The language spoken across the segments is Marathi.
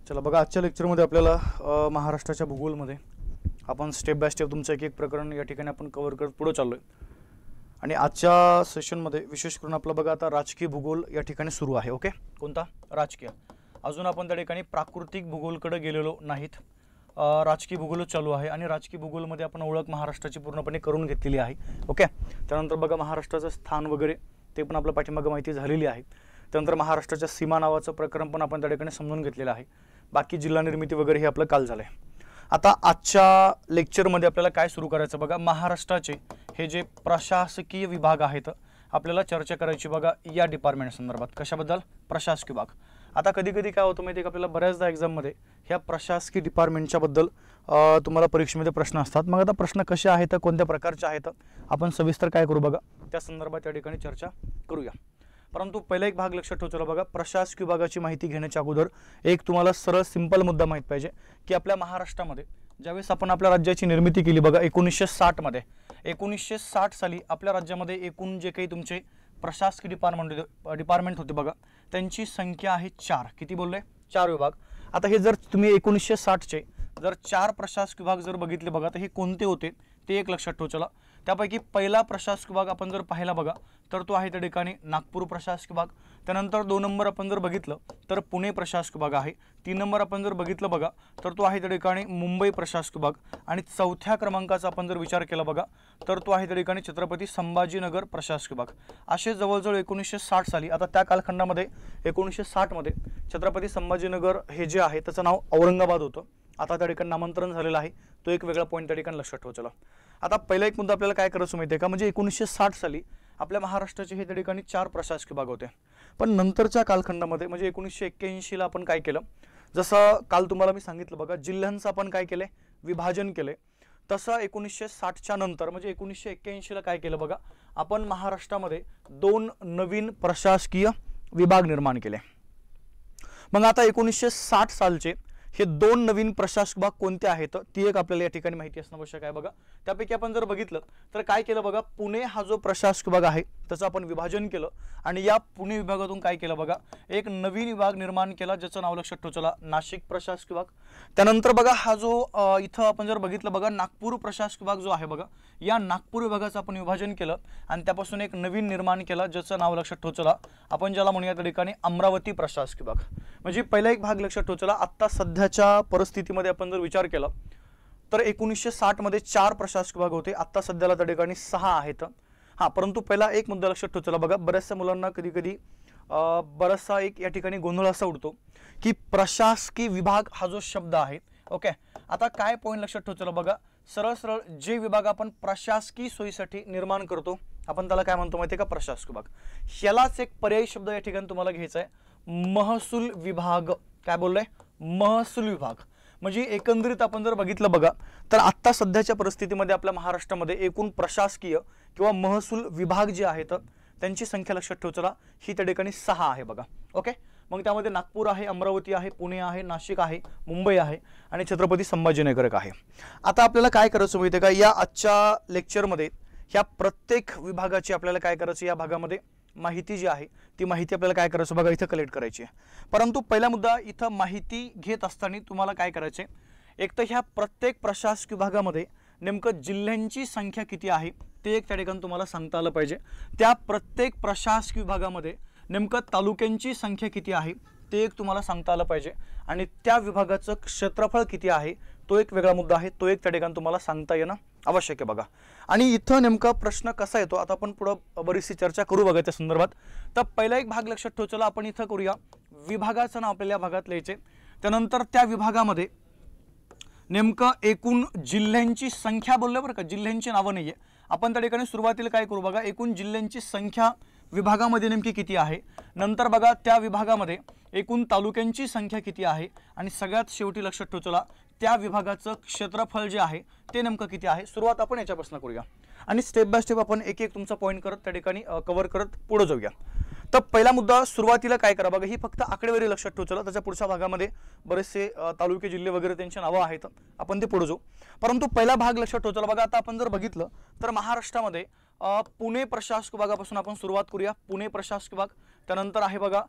चला बघा, आजच्या लेक्चरमध्ये आपल्याला महाराष्ट्राच्या भूगोलमध्ये आपण स्टेप बाय स्टेप तुमचं एक एक प्रकरण या ठिकाणी आपण कव्हर करत पुढे चाललोय. आणि आजच्या सेशनमध्ये विशेष करून आपलं बघा आता राजकीय भूगोल या ठिकाणी सुरू आहे. ओके, कोणता? राजकीय. अजून आपण त्या ठिकाणी प्राकृतिक भूगोलकडे गेलेलो नाहीत, राजकीय भूगोलच चालू आहे. आणि राजकीय भूगोलमध्ये आपण ओळख महाराष्ट्राची पूर्णपणे करून घेतलेली आहे. ओके, त्यानंतर बघा महाराष्ट्राचं स्थान वगैरे ते पण आपल्या पाठीमागं माहिती झालेली आहे. त्यानंतर महाराष्ट्राच्या सीमा नावाचं प्रकरण पण आपण त्या ठिकाणी समजून घेतलेलं आहे. बाकी जिल्हा निर्मिती वगैरे हे आपलं काल झालंय. आता आजच्या लेक्चरमध्ये आपल्याला काय सुरू करायचं बघा, महाराष्ट्राचे हे जे प्रशासकीय विभाग आहेत आपल्याला चर्चा करायची बघा या डिपार्टमेंट संदर्भात. कशाबद्दल? प्रशासकीय विभाग. आता कधी कधी काय होतं माहिती आहे का, आपल्याला बऱ्याचदा एक्झाममध्ये ह्या प्रशासकीय डिपार्टमेंटच्या बद्दल तुम्हाला परीक्षेमध्ये प्रश्न असतात. मग आता प्रश्न कसे आहेत, कोणत्या प्रकारचे आहेत, आपण सविस्तर काय करू बघा त्या संदर्भात या ठिकाणी चर्चा करूया. परंतु पहिला एक भाग लक्षात ठेवतो बघा, प्रशासकीय विभागाची माहिती घेण्याच्या अगोदर एक तुम्हाला सरळ सिंपल मुद्दा माहित पाहिजे की आपल्या महाराष्ट्रामध्ये ज्यावेळेस आपण आपल्या राज्याची निर्मिती केली बघा 1960 मध्ये, 1960 साली आपल्या राज्यामध्ये एकूण जे काही तुमचे प्रशासकीय डिपार्टमेंट होते बघा त्यांची संख्या आहे 4. किती बोलले? 4 विभाग. आता हे जर तुम्ही 1960 चे जर 4 प्रशासकीय विभाग जर बघितले बघा तर हे कोणते होते ते एक लक्षात ठेवा. चला, त्यापैकी पहिला प्रशासकीय विभाग आपण जर पाहिला बघा तर तो आहे त्या ठिकाणी नागपूर प्रशासकीय विभाग. त्यानंतर 2 नंबर आपण जर बघितलं तर पुणे प्रशासकीय विभाग आहे. 3 नंबर आपण जर बघितलं बघा तर तो आहे त्या ठिकाणी मुंबई प्रशासकीय विभाग. आणि चौथ्या क्रमांकाचा आपण जर विचार केला बघा तर तो आहे त्या ठिकाणी छत्रपती संभाजीनगर प्रशासकीय विभाग. असे जवळजवळ 1960 साली, आता त्या कालखंडामध्ये 1960 मध्ये छत्रपती संभाजीनगर हे जे आहे त्याचं नाव औरंगाबाद होतं. आता त्या ठिकाणी नामांतरण झालेलं आहे. तो एक वेगळा पॉईंट त्या ठिकाणी लक्षात ठेवा. चला, आता पहिला एक मुद्दा आपल्याला काय करायचं माहिती आहे का, म्हणजे 1960 साली आपल्या महाराष्ट्राचे हे त्या ठिकाणी 4 प्रशासकीय विभाग होते. पण नंतरच्या कालखंडामध्ये म्हणजे 1981 ला आपण काय केलं, जसं काल तुम्हाला मी सांगितलं बघा जिल्ह्यांचं आपण काय केलंय, विभाजन केलंय. तसं 1960च्या नंतर म्हणजे 1981 ला काय केलं बघा, आपण महाराष्ट्रामध्ये 2 नवीन प्रशासकीय विभाग निर्माण केले. मग आता 1960 सालचे हे 2 नवीन प्रशासकीय विभाग कोणते आहेत ती एक आपल्याला या ठिकाणी माहिती असणं आवश्यक आहे बघा. त्यापैकी आपण जर बघितलं तर काय केलं बघा, पुणे हा जो प्रशासकीय विभाग आहे त्याचं आपण विभाजन केलं आणि या पुणे विभागातून काय केलं बघा, एक नवीन विभाग निर्माण केला ज्याचं नाव लक्षात ठेवा. चला, नाशिक प्रशासकीय विभाग. त्यानंतर बघा हा जो इथं आपण जर बघितलं बघा नागपूर प्रशासकीय विभाग जो आहे बघा, या नागपूर विभागाचं आपण विभाजन केलं आणि त्यापासून एक नवीन निर्माण केला ज्याचं नाव लक्षात ठेवा. चला, आपण ज्याला म्हणूया त्या ठिकाणी अमरावती प्रशासकीय विभाग. म्हणजे पहिला एक भाग लक्षात ठेवा. चला, आता सध्याच्या परिस्थितीमध्ये आपण जर विचार केला तर 1960 मध्ये 4 प्रशासकीय विभाग होते. आता सध्याला त्या ठिकाणी 6 आहेत. हा, परंतु पहिला एक मुद्दा लक्षात ठेवा. चला बघा, बऱ्याचशा मुलांना कधी कधी बराचसा एक या ठिकाणी गोंधळ असा उडतो की प्रशासकीय विभाग हा जो शब्द आहे, ओके, आता काय पॉईंट लक्षात ठेवा. चला बघा, सरळ सरळ जे विभाग आपण प्रशासकीय सोयीसाठी निर्माण करतो आपण त्याला काय म्हणतो माहिती आहे का, प्रशासकीय विभाग. ह्यालाच एक पर्यायी शब्द या ठिकाणी तुम्हाला घ्यायचा आहे, महसूल विभाग. काय बोललोय? महसूल विभाग. म्हणजे एकंदरीत आपण जर बघितलं बघा तर आता सध्याच्या परिस्थितीमध्ये आपल्या महाराष्ट्रामध्ये एकूण प्रशासकीय किंवा महसूल विभाग जे आहेत त्यांची संख्या लक्षात ठेवा. चला, ही त्या ठिकाणी 6 आहे बघा. ओके, मग त्यामध्ये नागपूर आहे, अमरावती आहे, पुणे आहे, नाशिक आहे, मुंबई आहे आणि छत्रपती संभाजीनगर आहे. आता आपल्याला काय करायचं माहिती आहे का, या आजच्या लेक्चरमध्ये ह्या प्रत्येक विभागाची आपल्याला काय करायचं, या भागामध्ये माहिती जी आहे ती माहिती आपल्याला काय करायचं बघा इथं कलेक्ट करायची आहे. परंतु पहिला मुद्दा, इथं माहिती घेत असताना तुम्हाला काय करायचे, एक तर ह्या प्रत्येक प्रशासकीय विभागामध्ये नेमकं जिल्ह्यांची संख्या किती आहे ते एक त्या ठिकाणी तुम्हाला सांगता आलं पाहिजे. त्या प्रत्येक प्रशासकीय विभागामध्ये नेमकं तालुक्यांची संख्या किती आहे ते एक तुम्हाला सांगता आलं पाहिजे. आणि त्या विभागाचं क्षेत्रफळ किती आहे तो एक वेगळा मुद्दा आहे, तो एक त्या ठिकाणी तुम्हाला सांगता येणं आवश्यक आहे बघा. आणि इथं नेमका प्रश्न कसा येतो आता आपण पुढं बरीचशी चर्चा करू बघा त्या संदर्भात. तर पहिला एक भाग लक्षात ठेवा. चला, आपण इथं करूया विभागाचं नाव आपल्याला या भागात लिहायचे. त्यानंतर त्या विभागामध्ये नेमकं एकूण जिल्ह्यांची संख्या बोललो बरं का, जिल्ह्यांची नावं नाहीये. आपण त्या ठिकाणी सुरुवातीला काय करू बघा, एकूण जिल्ह्यांची संख्या विभागामध्ये नेमकी किती आहे, नंतर बघा त्या विभागामध्ये एकूण तालुक्यांची संख्या किती आहे आणि सगळ्यात शेवटी लक्षात ठेवा. चला, त्या विभागाचं क्षेत्रफळ जे आहे ते नेमकं किती आहे. सुरुवात आपण याच्यापासून करूया आणि स्टेप बाय स्टेप आपण एक एक तुमचा पॉईंट करत त्या ठिकाणी कव्हर करत पुढे जाऊया. तर पहिला मुद्दा, सुरुवातीला काय करा बघा, ही फक्त आकडेवारी लक्षात ठेवा. चला, त्याच्या पुढच्या भागामध्ये बरेचसे तालुके जिल्हे वगैरे त्यांची नावं आहेत, आपण ते पुढे जाऊ. परंतु पहिला भाग लक्षात ठेवा. चला बघा, आता आपण जर बघितलं तर महाराष्ट्रामध्ये पुणे प्रशासकीय विभागापासून आपण सुरुवात करूया. पुणे प्रशासकीय विभाग, त्यानंतर आहे बघा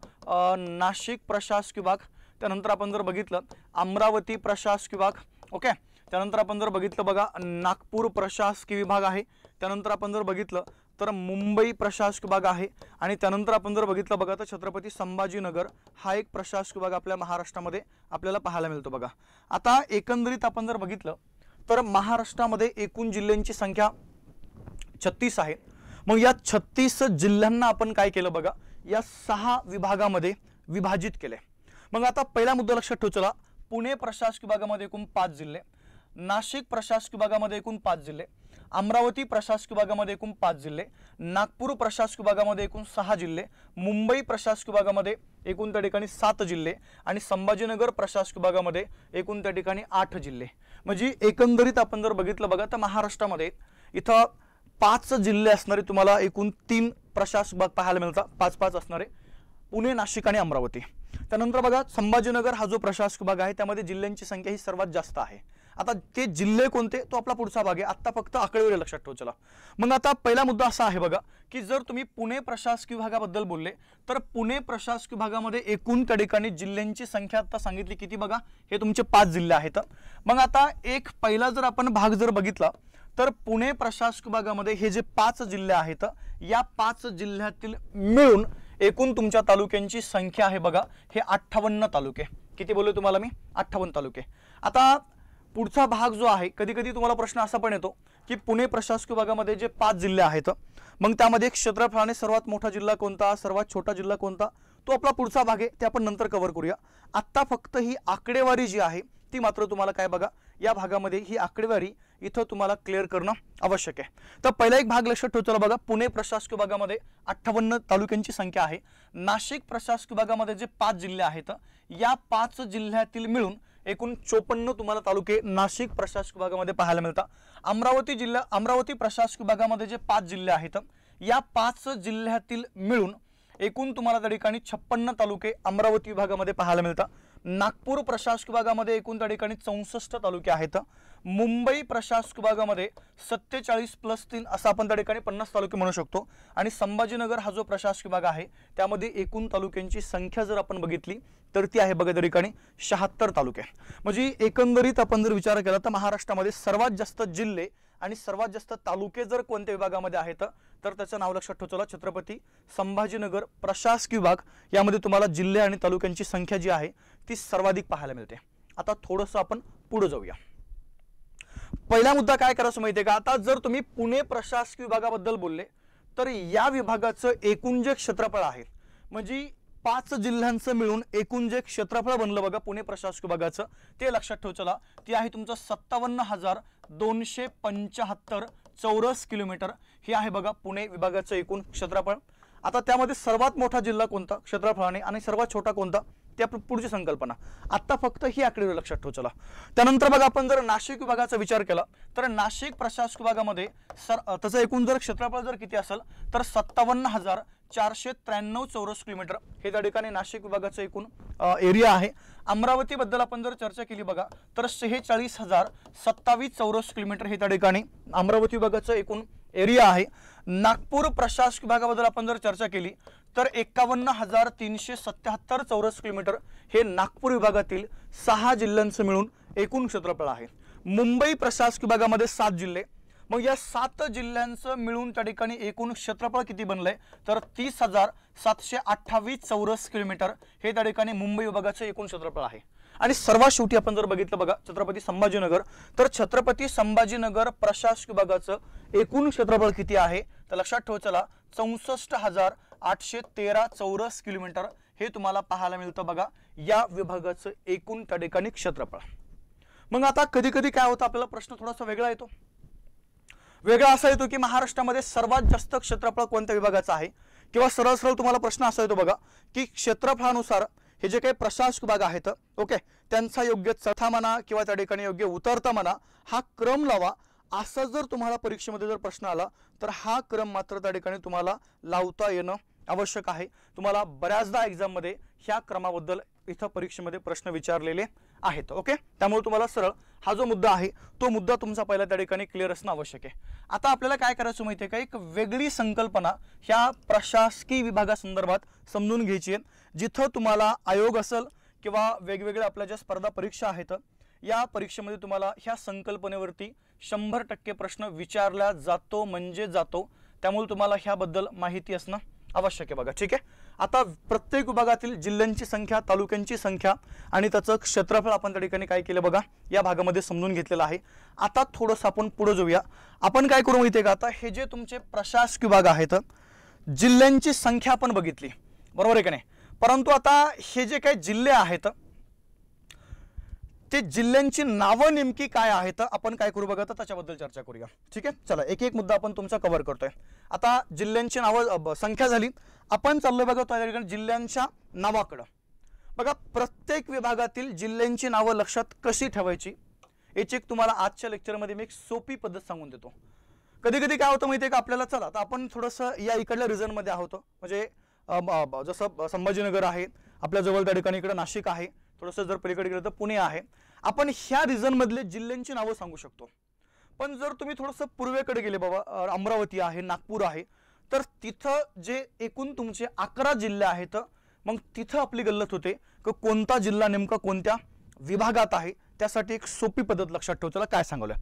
नाशिक प्रशासकीय विभाग, त्यानंतर आपण जर बघितलं अमरावती प्रशासकीय विभाग, ओके, त्यानंतर आपण जर बघितलं बघा नागपूर प्रशासकीय विभाग आहे, त्यानंतर आपण जर बघितलं तर मुंबई प्रशासकीय विभाग आहे, आणि त्यानंतर आपण जर बघितलं बघा तर छत्रपती संभाजीनगर हा एक प्रशासकीय विभाग आपल्या महाराष्ट्रामध्ये आपल्याला पाहायला मिळतो बघा। आता एकंदरीत आपण जर बघितलं तर महाराष्ट्रामध्ये एकूण जिल्ह्यांची संख्या 36 आहे। मग या 36 जिल्ह्यांना आपण काय केलं बघा, या 6 विभागामध्ये विभाजित केले। मग आता पहिला मुद्दा लक्षात ठेवा, चला पुणे प्रशासकीय विभागामध्ये एकूण 5 जिल्हे, नाशिक प्रशासकीय विभागामध्ये एकूण 5 जिल्हे, अमरावती प्रशासकीय विभागामध्ये एकूण 5 जिल्हे, नागपूर प्रशासकीय विभागामध्ये एकूण 6 जिल्हे, मुंबई प्रशासकीय विभागामध्ये एकूण त्या ठिकाणी 7 जिल्हे, आणि संभाजीनगर प्रशासकीय विभागामध्ये एकूण त्या ठिकाणी 8 जिल्हे। म्हणजे एकंदरीत आपण जर बघितलं बघा तर महाराष्ट्रामध्ये इथं 5 जिल्हे असणारे तुम्हाला एकूण 3 प्रशासकीय विभाग पाहायला मिळतात, 5-5 असणारे, पुणे, नाशिक आणि अमरावती। त्यानंतर बघा संभाजीनगर हा जो प्रशासकीय विभाग आहे त्यामध्ये जिल्ह्यांची संख्या ही सर्वात जास्त आहे। आता ते जिल्हे कोणते तो आपला पुढचा भाग आहे, आता फक्त आकडेवारी लक्षात ठेवा। चला मग आता पहिला मुद्दा असा आहे बघा की जर तुम्ही पुणे प्रशासकीय विभागाबद्दल बोलले तर पुणे प्रशासकीय विभागामध्ये एकूण त्या ठिकाणी जिल्ह्यांची संख्या आता सांगितली किती बघा, हे तुमचे 5 जिल्हे आहेत। मग आता एक पहिला जर आपण भाग जर बघितला तर पुणे प्रशासकीय विभागामध्ये हे जे 5 जिल्हे आहेत या 5 जिल्ह्यातील मिळून एकूण तुमच्या तालुक्यांची संख्या आहे बघा, हे 58 तालुके। किती बोललो तुम्हाला मी, 58 तालुके। आता पुढचा भाग जो आहे, कधी कधी तुम्हाला प्रश्न असा पण येतो की पुणे प्रशासकीय विभागामध्ये जे 5 जिल्हे आहेत मग त्यामध्ये क्षेत्रफळाने सर्वात मोठा जिल्हा कोणता, सर्वात छोटा जिल्हा कोणता, तो आपला पुढचा भाग आहे, ते आपण नंतर कव्हर करूया। आता फक्त ही आकडेवारी जी आहे ती मात्र तुम्हाला काय बघा, या भागामध्ये ही आकडेवारी इथं तुम्हाला क्लिअर करणं आवश्यक आहे। तर पहिला एक भाग लक्षात ठेवा बघा, पुणे प्रशासकीय विभागामध्ये 58 तालुक्यांची संख्या आहे। नाशिक प्रशासकीय विभागामध्ये जे 5 जिल्हे आहेत या 5 जिल्ह्यातील मिळून एकूण 54 तुम्हाला तालुके नाशिक प्रशासकीय विभागामध्ये पाहायला मिळतात। अमरावती प्रशासकीय विभागामध्ये जे 5 जिल्हे आहेत या 5 जिल्ह्यातील मिळून एकूण तुम्हाला त्या ठिकाणी 56 तालुके अमरावती विभागामध्ये पाहायला मिळतात। नागपूर प्रशासकीय विभागामध्ये एकूण त्या ठिकाणी 64 तालुके आहेत। मुंबई प्रशासकीय विभागामध्ये 47+3 असं आपण त्या ठिकाणी 50 तालुके म्हणू शकतो, आणि संभाजीनगर हा जो प्रशासकीय विभाग आहे त्यामध्ये एकूण तालुक्यांची संख्या जर आपण बघितली तर ती आहे बघा त्या ठिकाणी 76 तालुके। म्हणजे एकंदरीत आपण जर विचार केला तर महाराष्ट्रामध्ये सर्वात जास्त जिल्हे आणि सर्वात जास्त तालुके जर कोणत्या विभागामध्ये आहेत तर त्याचं नाव लक्षात ठेवा, चला छत्रपती संभाजीनगर प्रशासकीय विभाग यामध्ये तुम्हाला जिल्हे आणि तालुक्यांची संख्या जी आहे ती सर्वाधिक पाहायला मिळते। आता थोडंसं आपण पुढे जाऊया। पहिला मुद्दा काय करायचं माहितीये का, आता जर तुम्ही पुणे प्रशासकीय विभागाबद्दल बोलले तर या विभागाचं एकूण जे क्षेत्रफळ आहे म्हणजे 5 जिल्ह्यांचं मिळून एकूण जे क्षेत्रफळ बनलं बघा पुणे प्रशासकीय विभागाचं ते लक्षात ठेवा, चला ते आहे तुमचं 57,275 चौरस किलोमीटर हे आहे बघा पुणे विभागाचं एकूण क्षेत्रफळ। आता त्यामध्ये सर्वात मोठा जिल्हा कोणता क्षेत्रफळाने आणि सर्वात छोटा कोणता ते आपण पुढची संकल्पना, आता फक्त ही आकडेवारी लक्षात ठेवा। चला त्यानंतर बघा आपण जर नाशिक विभागाचा विचार केला तर नाशिक प्रशासकीय विभागामध्ये त्याचं एकूण जर क्षेत्रफळ जर किती असेल तर 57,493 चौरस किलोमीटर हे त्या ठिकाणी नाशिक विभागाचं एकूण एरिया आहे। अमरावती बद्दल आपण जर चर्चा केली बघा तर 46,027 चौरस किलोमीटर हे त्या ठिकाणी अमरावती विभागाचं एकूण एरिया आहे। नागपूर प्रशासकीय विभागाबद्दल आपण जर चर्चा केली तर 51,377 चौरस किलोमीटर हे नागपूर विभागातील 6 जिल्ह्यांचं मिळून एकूण क्षेत्रफळ आहे। मुंबई प्रशासकीय विभागामध्ये 7 जिल्हे, मग या 7 जिल्ह्यांचं मिळून त्या ठिकाणी एकूण क्षेत्रफळ किती बनलंय तर 30,728 चौरस किलोमीटर हे त्या ठिकाणी मुंबई विभागाचं एकूण क्षेत्रफळ आहे। आणि सर्वात शेवटी आपण जर बघितलं बघा छत्रपती संभाजीनगर तर छत्रपती संभाजीनगर प्रशासकीय विभागाचं एकूण क्षेत्रफळ किती आहे तर लक्षात ठेवा, चला 64,813 चौरस किलोमीटर हे तुम्हाला पाहायला मिळतं बघा या विभागाचं एकूण त्या ठिकाणी क्षेत्रफळ। मग आता कधी कधी काय होतं आपल्याला प्रश्न थोडासा वेगळा येतो, वेगळा असा येतो की महाराष्ट्रामध्ये सर्वात जास्त क्षेत्रफळ कोणत्या विभागाचं आहे, किंवा सरळ सरळ तुम्हाला प्रश्न असा येतो बघा की क्षेत्रफळानुसार हे जे काही प्रशासकीय विभाग आहेत ओके त्यांचा योग्य चौथा म्हणा किंवा त्या ठिकाणी योग्य उतरता म्हणा हा क्रम लावा, असा जर तुम्हाला परीक्षेमध्ये जर प्रश्न आला तर हा क्रम मात्र त्या ठिकाणी तुम्हाला लावता येणं आवश्यक आहे। तुम्हाला बऱ्याचदा एक्झाम मध्ये ह्या क्रमाबद्दल इथं परीक्षेमध्ये प्रश्न विचारलेले आहेत ओके, त्यामुळे तुम्हाला सरळ हा जो मुद्दा आहे तो मुद्दा तुमचा पहिला त्या ठिकाणी क्लिअर असणं आवश्यक आहे। आता आपल्याला काय करायचं माहिती आहे का, एक वेगळी संकल्पना ह्या प्रशासकीय विभागासंदर्भात समजून घ्यायची आहे, जिथं तुम्हाला आयोग असेल किंवा वेगवेगळ्या आपल्या ज्या स्पर्धा परीक्षा आहेत या परीक्षेमध्ये तुम्हाला ह्या संकल्पनेवरती 100% प्रश्न विचारला जातो म्हणजे जातो, त्यामुळे तुम्हाला ह्याबद्दल माहिती असणं आवश्यक आहे बघा. ठीक आहे, आता प्रत्येक विभागातील जिल्ह्यांची संख्या, तालुक्यांची संख्या आणि त्याचं क्षेत्रफळ आपण त्या ठिकाणी काय केलं बघा या भागामध्ये समजून घेतलेलं आहे. आता थोडंसं आपण पुढे जाऊया. आपण काय करू माहिती आहे का, आता हे जे तुमचे प्रशासकीय विभाग आहेत जिल्ह्यांची संख्या आपण बघितली बरोबर आहे का नाही, परंतु आता हे जे काही जिल्हे आहेत ते जिल्ह्यांची नावं नेमकी काय आहेत आपण काय करू बघा तर त्याच्याबद्दल चर्चा करूया. ठीक आहे, चला एक एक मुद्दा आपण तुमचा कव्हर करतोय. आता जिल्ह्यांची नावं संख्या झाली, आपण चाललोय बघा त्या ठिकाणी जिल्ह्यांच्या नावाकडं. बघा प्रत्येक विभागातील जिल्ह्यांची नावं लक्षात कशी ठेवायची याची एक तुम्हाला आजच्या लेक्चरमध्ये मी एक सोपी पद्धत सांगून देतो. कधी कधी काय होतं माहिती आहे का आपल्याला, चला आता आपण थोडंसं या इकडल्या रिजनमध्ये आहोत, म्हणजे जसं संभाजीनगर आहे आपल्या जवळ, त्या ठिकाणी इकडे नाशिक आहे, थोडंसं जर पलीकडे गेलं तर पुणे आहे. आपण ह्या रिजन मधले जिल्ह्यांची नावं सांगू शकतो. पण जर तुम्ही थोडंसं पूर्वेकडे गेले बाबा, अमरावती आहे, नागपूर आहे, तर तिथं जे एकूण तुमचे 11 जिल्हे आहेत, मग तिथं आपली गल्लत होते की कोणता जिल्हा नेमका कोणत्या विभागात आहे. त्यासाठी एक सोपी पद्धत लक्षात ठेव. चला काय सांगूया,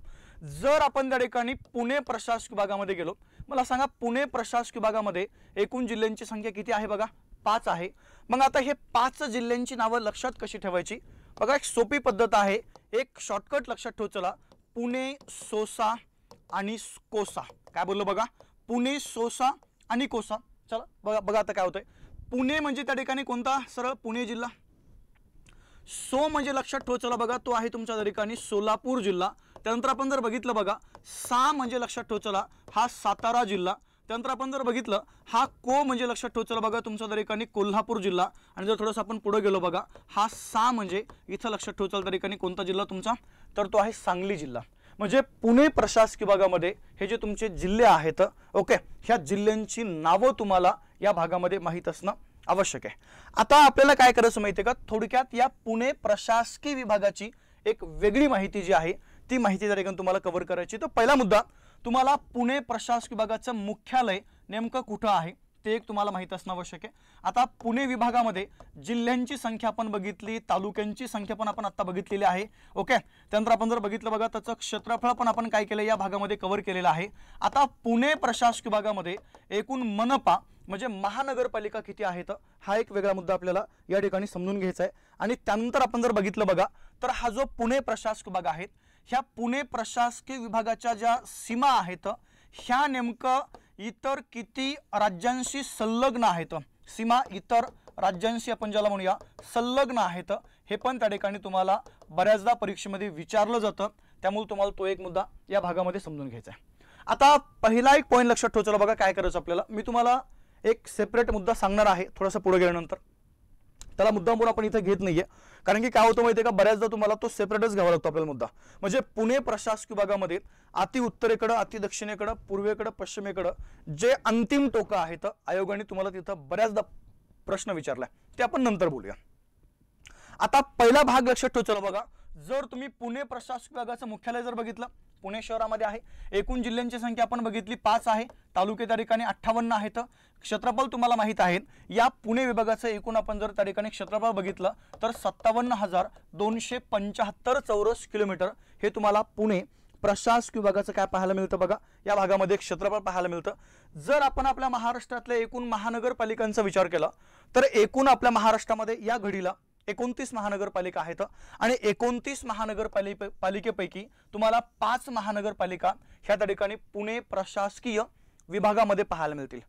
जर आपण त्या ठिकाणी पुणे प्रशासकीय विभागामध्ये गेलो, मला सांगा पुणे प्रशासकीय विभागामध्ये एकूण जिल्ह्यांची संख्या किती आहे बघा, 5 आहे. मग आता हे 5 जिल्ह्यांची नावं लक्षात कशी ठेवायची बघा, एक सोपी पद्धत आहे, एक शॉर्टकट लक्षात ठेव. चला पुणे, सोसा आणि कोसा. काय बोललो बघा, पुणे, सोसा आणि कोसा. चला बघा बघा आता काय होतंय, पुणे म्हणजे त्या ठिकाणी कोणता, सरळ पुणे जिल्हा. सो म्हणजे लक्षात ठेव चला बघा, तो आहे तुमच्या त्या ठिकाणी सोलापूर जिल्हा. त्यानंतर आपण जर बघितलं बघा, सा म्हणजे लक्षात ठेव चला हा सातारा जिल्हा. त्यानंतर आपण जर बघितलं हा को म्हणजे लक्षात ठेव चला बघा तुमच्या त्या ठिकाणी कोल्हापूर जिल्हा. आणि जर थोडंसं आपण पुढे गेलो बघा, हा सा म्हणजे इथं लक्षात ठेव चला त्या ठिकाणी कोणता जिल्हा तुमचा, तर तो आहे सांगली जिल्हा. म्हणजे पुणे प्रशासकीय विभागामध्ये हे जे तुमचे जिल्हे आहेत, ओके, ह्या जिल्ह्यांची नावं तुम्हाला या भागामध्ये माहीत असणं आवश्यक आहे. आता आपल्याला काय करायचं माहिती आहे का, थोडक्यात या पुणे प्रशासकीय विभागाची एक वेगळी माहिती जी आहे ती माहिती त्या ठिकाणी तुम्हाला कव्हर करायची. तर पहिला मुद्दा, तुम्हाला पुणे प्रशासकीय विभागाचं मुख्यालय नेमकं कुठं आहे ते एक तुम्हाला माहित असणं आवश्यक आहे. आता पुणे विभागामध्ये जिल्ह्यांची संख्या आपण बघितली, तालुक्यांची संख्या पण आपण आता बघितलेली आहे, ओके. त्यानंतर आपण जर बघितलं बघा त्याचं क्षेत्रफळ पण आपण काय केलं या भागामध्ये कव्हर केलेलं आहे. आता पुणे प्रशासकीय विभागामध्ये एकूण मनपा म्हणजे महानगरपालिका किती आहेत हा एक वेगळा मुद्दा आपल्याला या ठिकाणी समजून घ्यायचा आहे. आणि त्यानंतर आपण जर बघितलं बघा तर हा जो पुणे प्रशासकीय विभाग आहे, ह्या पुणे प्रशासकीय विभागाच्या ज्या सीमा आहेत ह्या नेमकं इतर किती राज्यांशी संलग्न आहेत, सीमा इतर राज्यांशी आपण ज्याला म्हणूया संलग्न आहेत, हे पण त्या ठिकाणी तुम्हाला बऱ्याचदा परीक्षेमध्ये विचारलं जातं. त्यामुळे तुम्हाला तो एक मुद्दा या भागामध्ये समजून घ्यायचा आहे. आता पहिला एक पॉईंट लक्षात ठेवा बघा, काय करायचं आपल्याला, मी तुम्हाला एक सेपरेट मुद्दा सांगणार आहे थोडंसं पुढे गेल्यानंतर. त्याला मुद्दा म्हणून आपण इथे घेत नाहीये, कारण की काय होतं माहितीये का, बऱ्याचदा तुम्हाला तो सेपरेटच घ्यावा लागतो आपल्याला मुद्दा. म्हणजे पुणे प्रशासकीय विभागामध्ये अति उत्तरेकडं, अति दक्षिणेकडं, पूर्वेकडं, पश्चिमेकडं जे अंतिम टोकं आहेत, आयोगाने तुम्हाला तिथं बऱ्याचदा प्रश्न विचारलाय, ते आपण नंतर बोलूया. आता पहिला भाग लक्षात ठेवा बघा, जर तुम्ही पुणे प्रशासकीय विभागाचं मुख्यालय जर बघितलं, पुणे शहरामध्ये आहे. एकूण जिल्ह्यांची संख्या आपण बघितली 5 आहे, तालुके त्या ठिकाणी 58 आहेत, क्षेत्रफळ तुम्हाला माहित आहे. या पुणे विभागाचं एकूण आपण जर त्या ठिकाणी क्षेत्रफळ बघितलं तर 57,275 चौरस किलोमीटर हे तुम्हाला पुणे प्रशासकीय विभागाचं काय पाहायला मिळतं बघा, या भागामध्ये क्षेत्रफळ पाहायला मिळतं. जर आपण आपल्या महाराष्ट्रातल्या एकूण महानगरपालिकांचा विचार केला तर एकूण आपल्या महाराष्ट्रामध्ये या घडीला 29 महानगरपालिका आहेत आणि 29 महानगरपालिकेपैकी तुम्हाला 5 महानगरपालिका ह्या त्या ठिकाणी पुणे प्रशासकीय विभागामध्ये पाहायला मिळतील.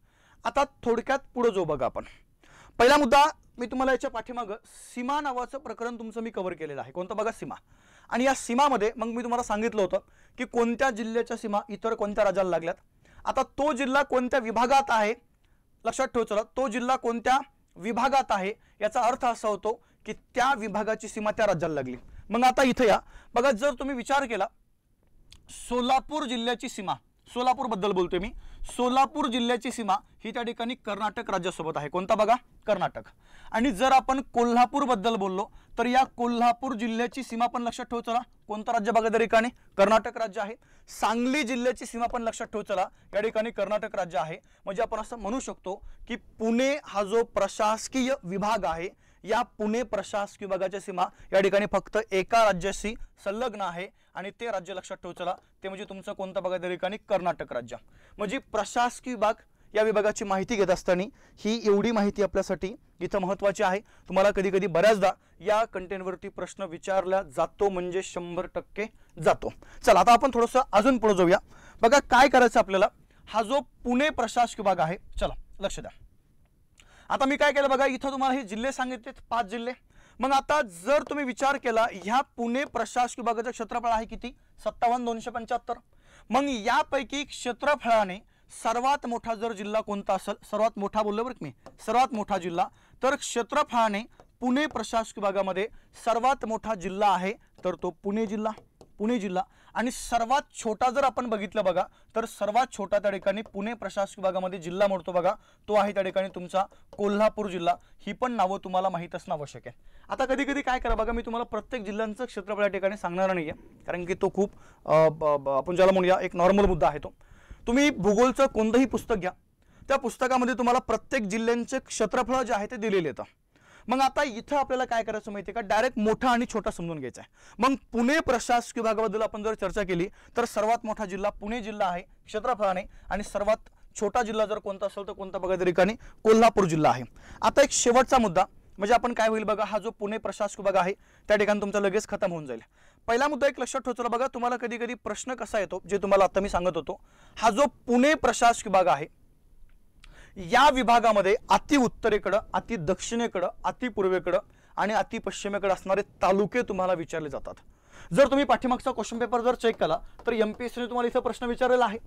आता थोडक्यात पुढे जो बघा आपण, पहिला मुद्दा मी तुम्हाला याच्या पाठीमागं सीमा नावाचं प्रकरण तुमचं मी कव्हर केलेलं आहे. कोणतं बघा, सीमा. आणि या सीमामध्ये मग मी तुम्हाला सांगितलं होतं की कोणत्या जिल्ह्याच्या सीमा इतर कोणत्या राज्याला लागल्यात. आता तो जिल्हा कोणत्या विभागात आहे लक्षात ठेव चला, तो जिल्हा कोणत्या विभागात आहे याचा अर्थ असा होतो की त्या विभागाची सीमा त्या राज्याला लागली. मग आता इथे या बघा, जर तुम्ही विचार केला सोलापूर जिल्ह्याची सीमा, सोलापूर बद्दल बोलतोय मी, सोलापूर जिल्ह्याची सीमा ही त्या ठिकाणी कर्नाटक राज्यासोबत आहे. कोणता बघा, कर्नाटक. आणि जर आपण कोल्हापूर बद्दल बोललो तर या कोल्हापूर जिल्ह्याची सीमा पण लक्षात ठेव चला, कोणता राज्य बघा त्या ठिकाणी, कर्नाटक राज्य आहे. सांगली जिल्ह्याची सीमा पण लक्षात ठेव चला, या ठिकाणी कर्नाटक राज्य आहे. म्हणजे आपण असं म्हणू शकतो की पुणे हा जो प्रशासकीय विभाग आहे या पुणे प्रशासकीय विभागाच्या सीमा या ठिकाणी फक्त एका राज्याशी संलग्न आहे आणि ते राज्य लक्षात ठेवू चला, ते म्हणजे तुमचं कोणतं बघा त्या ठिकाणी कर्नाटक राज्य। म्हणजे प्रशासकीय विभाग या विभागाची माहिती घेत असताना ही एवढी माहिती आपल्यासाठी इथं महत्त्वाची आहे। तुम्हाला कधी कधी बऱ्याचदा या कंटेंटवरती प्रश्न विचारला जातो, म्हणजे 100% जातो। चला आता आपण थोडंसं अजून पुढे जाऊया। बघा काय करायचं आपल्याला, हा जो पुणे प्रशासकीय विभाग आहे, चला लक्ष द्या। आता मी काय केलं बघा, इथं तुम्हाला हे जिल्हे सांगितले 5 जिल्हे। मग आता जर तुम्ही विचार केला, ह्या पुणे प्रशासकीय विभागाचं क्षेत्रफळ आहे किती, 57,275। मग यापैकी क्षेत्रफळाने सर्वात मोठा जर जिल्हा कोणता असेल, सर्वात मोठा बोललो बरं मी, सर्वात मोठा जिल्हा, तर क्षेत्रफळाने पुणे प्रशासकीय विभागामध्ये सर्वात मोठा जिल्हा आहे तर तो पुणे जिल्हा, पुणे जिल्हा। आणि सर्वात छोटा जर आपण बघितलं बघा, तर सर्वात छोटा त्या ठिकाणी पुणे प्रशासकीय विभागामध्ये जिल्हा मोडतो बघा, तो आहे त्या ठिकाणी तुमचा कोल्हापूर जिल्हा। ही पण नावं तुम्हाला माहीत असणं आवश्यक आहे। आता कधी कधी काय करा बघा, मी तुम्हाला प्रत्येक जिल्ह्यांचं क्षेत्रफळ या ठिकाणी सांगणार नाहीये, कारण की तो खूप आपण ज्याला म्हणूया एक नॉर्मल मुद्दा आहे तो। तुम्ही भूगोलचं कोणतंही पुस्तक घ्या, त्या पुस्तकामध्ये तुम्हाला प्रत्येक जिल्ह्यांचे क्षेत्रफळ जे आहे ते दिलेले येतं। मग आता इथं आपल्याला काय करायचं माहिती आहे का, डायरेक्ट मोठा आणि छोटा समजून घ्यायचा आहे। मग पुणे प्रशासकीय विभागाबद्दल आपण जर चर्चा केली तर सर्वात मोठा जिल्हा पुणे जिल्हा आहे क्षेत्रफळाने, आणि सर्वात छोटा जिल्हा जर कोणता असेल तर कोणता बघा त्या ठिकाणी कोल्हापूर जिल्हा आहे। आता एक शेवटचा मुद्दा म्हणजे आपण काय होईल बघा, हा जो पुणे प्रशासकीय विभाग आहे त्या ठिकाणी तुमचा लगेच खतम होऊन जाईल। पहिला मुद्दा एक लक्षात ठेवा बघा, तुम्हाला कधी कधी प्रश्न कसा येतो, जे तुम्हाला आता मी सांगत होतो, हा जो पुणे प्रशासकीय विभाग आहे या विभागामध्ये अति उत्तरेकडे, अति दक्षिणेकडे, अति पूर्वेकडे आणि अति पश्चिमेकडे असणारे तालुके तुम्हाला विचारले जातात। जर तुम्ही पाठीमागचा क्वेश्चन पेपर जर चेक केला तर एमपीएससीने तुम्हाला इथे प्रश्न विचारलेला आहे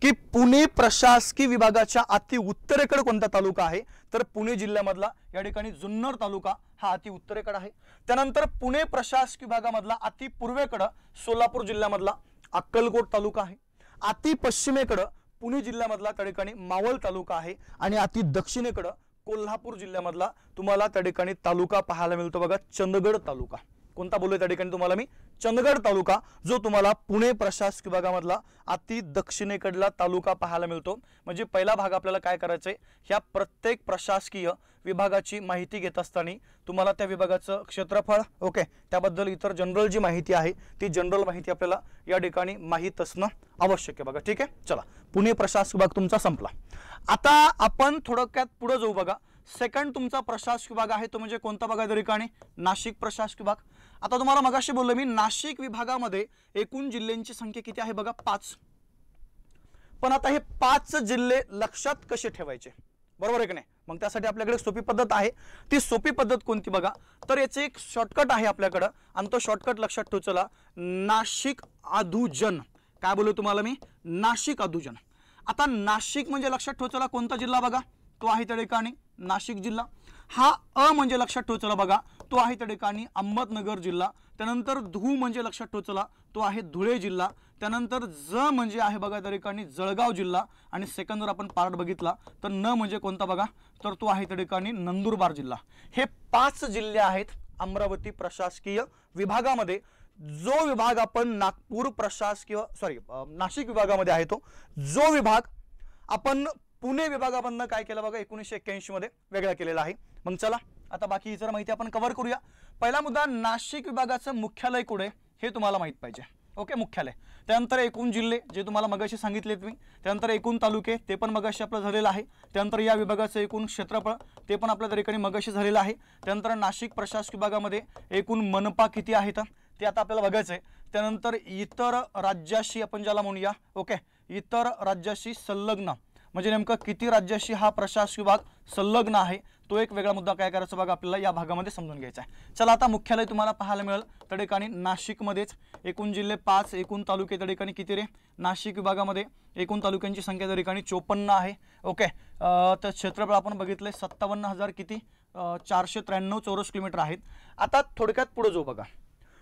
की पुणे प्रशासकीय विभागाच्या अति उत्तरेकडे कोणता तालुका आहे, तर पुणे जिल्ह्यामधला या ठिकाणी जुन्नर तालुका हा अति उत्तरेकडे आहे। त्यानंतर पुणे प्रशासकीय विभागामधला अति पूर्वेकडे सोलापूर जिल्ह्यामधला अक्कलकोट तालुका आहे। अति पश्चिमेकडे पुणे जिल्ह्यामधला त्या ठिकाणी मावळ तालुका आहे, आणि अति दक्षिणेकडे कोल्हापूर जिल्ह्यामधला तुम्हाला त्या ठिकाणी तालुका पाहायला मिळतो बघा, चंदगड तालुका। कोणता बोललोय त्या ठिकाणी तुम्हाला मी, चंदगड तालुका, जो तुम्हाला पुणे प्रशासकीय विभागामधला अति दक्षिणेकडला तालुका पाहायला मिळतो। म्हणजे पहिला भाग आपल्याला काय करायचंय, ह्या प्रत्येक प्रशासकीय विभागाची माहिती घेत असताना तुम्हाला त्या विभागाचं क्षेत्रफळ, ओके, त्याबद्दल इतर जनरल जी माहिती आहे ती जनरल माहिती आपल्याला या ठिकाणी माहीत असणं आवश्यक आहे बघा। ठीक आहे, चला पुणे प्रशासकीय विभाग तुमचा संपला। आता आपण थोडक्यात पुढे जाऊ बघा। सेकंड तुमचा प्रशासकीय विभाग आहे तो म्हणजे कोणता बघा त्या ठिकाणी, नाशिक प्रशासकीय विभाग। आता तुम्हाला मगाशी बोललो मी, नाशिक विभागामध्ये एकूण जिल्ह्यांची संख्या किती आहे बघा, 5। पण आता हे 5 जिल्हे लक्षात कसे ठेवायचे, बरोबर आहे की नाही? मग त्यासाठी आपल्याकडे सोपी पद्धत आहे। ती सोपी पद्धत कोणती बघा, तर याचे एक शॉर्टकट आहे आपल्याकडे, आणि तो शॉर्टकट लक्षात ठेवू चला, नाशिक अधुजन। काय बोलू तुम्हाला मी, नाशिक अधुजन। आता नाशिक म्हणजे लक्षात ठेवू चला कोणता जिल्हा बघा, तो आहे त्या ठिकाणी नाशिक जिल्हा। हा अ म्हणजे लक्षात ठेवू चला बघा, तो आहे त्या ठिकाणी अहमदनगर जिल्हा। त्यानंतर धू म्हणजे लक्षात ठेवू चला, तो आहे धुळे जिल्हा। त्यानंतर ज म्हणजे आहे बघा त्या ठिकाणी जळगाव जिल्हा, आणि सेकंड जर आपण पार्ट बघितला तर न म्हणजे कोणता बघा, तर तो आहे त्या ठिकाणी नंदुरबार जिल्हा। हे 5 जिल्हे आहेत अमरावती प्रशासकीय विभागामध्ये। जो विभाग आपण नागपूर प्रशासकीय नाशिक विभागामध्ये आहे, तो जो विभाग आपण पुणे विभागामधनं काय केलं बघा 1981 मध्ये वेगळा केलेला आहे। मग चला आता बाकी इतर माहिती आपण कव्हर करूया। पहिला मुद्दा, नाशिक विभागाचं मुख्यालय कुठे हे तुम्हाला माहित पाहिजे, ओके, मुख्यालय। त्यानंतर एकूण जिल्हे जे तुम्हाला मगाशी सांगितलेत मी, त्यानंतर एकूण तालुके ते पण मगाशी आपलं झालेलं आहे। त्यानंतर या विभागाचं एकूण क्षेत्रफळ ते पण आपल्या ठिकाणी मगाशी झालेलं आहे। त्यानंतर नाशिक प्रशासकीय विभागामध्ये एकूण मनपा किती आहेत ते आता आपल्याला बघायचं आहे। त्यानंतर इतर राज्याशी आपण ज्याला म्हणूया, ओके, इतर राज्याशी संलग्न म्हणजे नेमकं किती राज्याशी हा प्रशासकीय विभाग संलग्न आहे, तो एक वेगळा मुद्दा काय करायचा बघा आपल्याला या भागामध्ये समजून घ्यायचा आहे। चला आता मुख्यालय तुम्हाला पाहायला मिळेल त्या ठिकाणी नाशिकमध्येच। एकूण जिल्हे 5, एकूण तालुके त्या ठिकाणी किती रे, नाशिक विभागामध्ये एकूण तालुक्यांची संख्या त्या ठिकाणी 54 आहे, ओके। तर क्षेत्रफळ आपण बघितले 57,000 किती 493 चौरस किलोमीटर आहेत। आता थोडक्यात पुढे जाऊ बघा,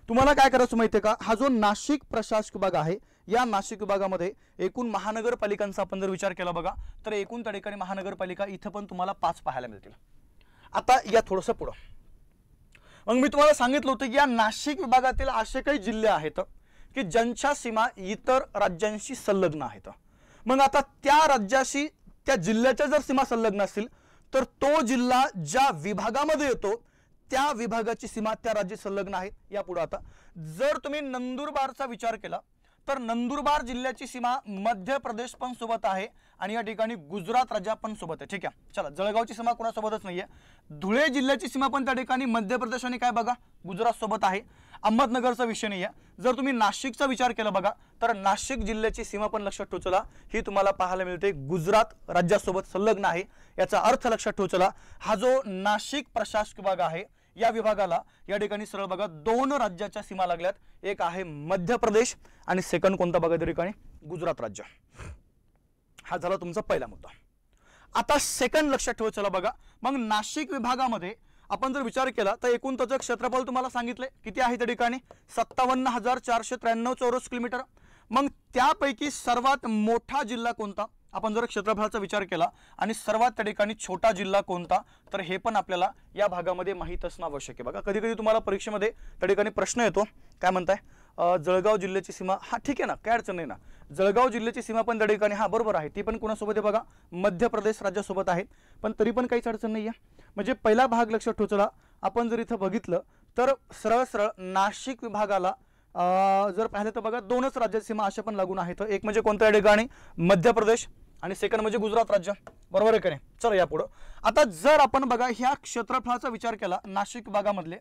तुम्हाला काय करायचं माहिती आहे का, हा जो नाशिक प्रशासकीय विभाग आहे या नाशिक विभागामध्ये एकूण महानगरपालिकांचा आपण जर विचार केला बघा, तर एकूण त्या ठिकाणी महानगरपालिका इथं पण तुम्हाला 5 पाहायला मिळतील। आता या थोडंसं पुढं, मग मी तुम्हाला सांगितलं होतं की या नाशिक विभागातील असे काही जिल्हे आहेत की ज्यांच्या सीमा इतर राज्यांशी संलग्न आहेत। मग आता त्या राज्याशी त्या जिल्ह्याच्या जर सीमा संलग्न असतील तर तो जिल्हा ज्या विभागामध्ये येतो त्या विभागाची सीमा त्या राज्य संलग्न आहे। या पुढे आता जर तुम्ही नंदुरबारचा विचार केला तर नंदुरबार जिल्ह्याची सीमा मध्य प्रदेश पण सोबत आहे आणि या ठिकाणी गुजरात राज्य पण सोबत आहे। ठीक आहे, चला जळगावची सीमा कोणासोबतच नाहीये। धुळे जिल्ह्याची सीमा पण त्या ठिकाणी मध्य प्रदेश आणि काय बघा गुजरात सोबत आहे। अहमदनगरचा विषय नाही आहे। जर तुम्ही नाशिकचा विचार केला बघा तर नाशिक जिल्ह्याची सीमा पण लक्षात ठेवा, चला ही तुम्हाला पाहायला मिळते गुजरात राज्यासोबत संलग्न आहे। याचा अर्थ लक्षात ठेवा, चला हा जो नाशिक प्रशासक विभाग आहे या विभागाला या ठिकाणी सरळ बघा दोन राज्याच्या सीमा लागल्यात, एक आहे मध्य प्रदेश आणि सेकंड कोणता बघा त्या ठिकाणी गुजरात राज्य। हा झाला तुमचा पहिला मुद्दा। आता सेकंड लक्षात ठेवा, चला बघा मग नाशिक विभागामध्ये आपण जर विचार केला तर एकूण त्याचं क्षेत्रफळ तुम्हाला सांगितले किती आहे त्या ठिकाणी 57,493 चौरस किलोमीटर। मग त्यापैकी सर्वात मोठा जिल्हा कोणता आपण जर क्षेत्रफळाचा विचार केला आणि सर्वात त्या ठिकाणी छोटा जिल्हा कोणता तर हे पण आपल्याला या भागामध्ये माहित असणं आवश्यक आहे। बघा कधी कधी तुम्हाला परीक्षेमध्ये त्या ठिकाणी प्रश्न येतो काय म्हणताय जळगाव जिल्ह्याची सीमा, हा ठीक आहे ना काय अडचण नाही ना, जळगाव जिल्ह्याची सीमा पण त्या ठिकाणी हा बरोबर आहे ती पण कोणासोबत आहे बघा मध्य प्रदेश राज्यासोबत आहे, पण तरी पण काहीच अडचण नाही आहे। म्हणजे पहिला भाग लक्षात ठेवा, आपण जर इथं बघितलं तर सरळ सरळ नाशिक विभागाला जर पाहिलं तर बघा दोनच राज्याची सीमा अशा पण लागून आहेत, एक म्हणजे कोणत्या ठिकाणी मध्य प्रदेश आणि सेकंड म्हणजे गुजरात राज्य, बरोबर आहे का नाही। चला या पुढे आता जर आपण बघा ह्या क्षेत्रफळाचा विचार केला नाशिक विभागामधले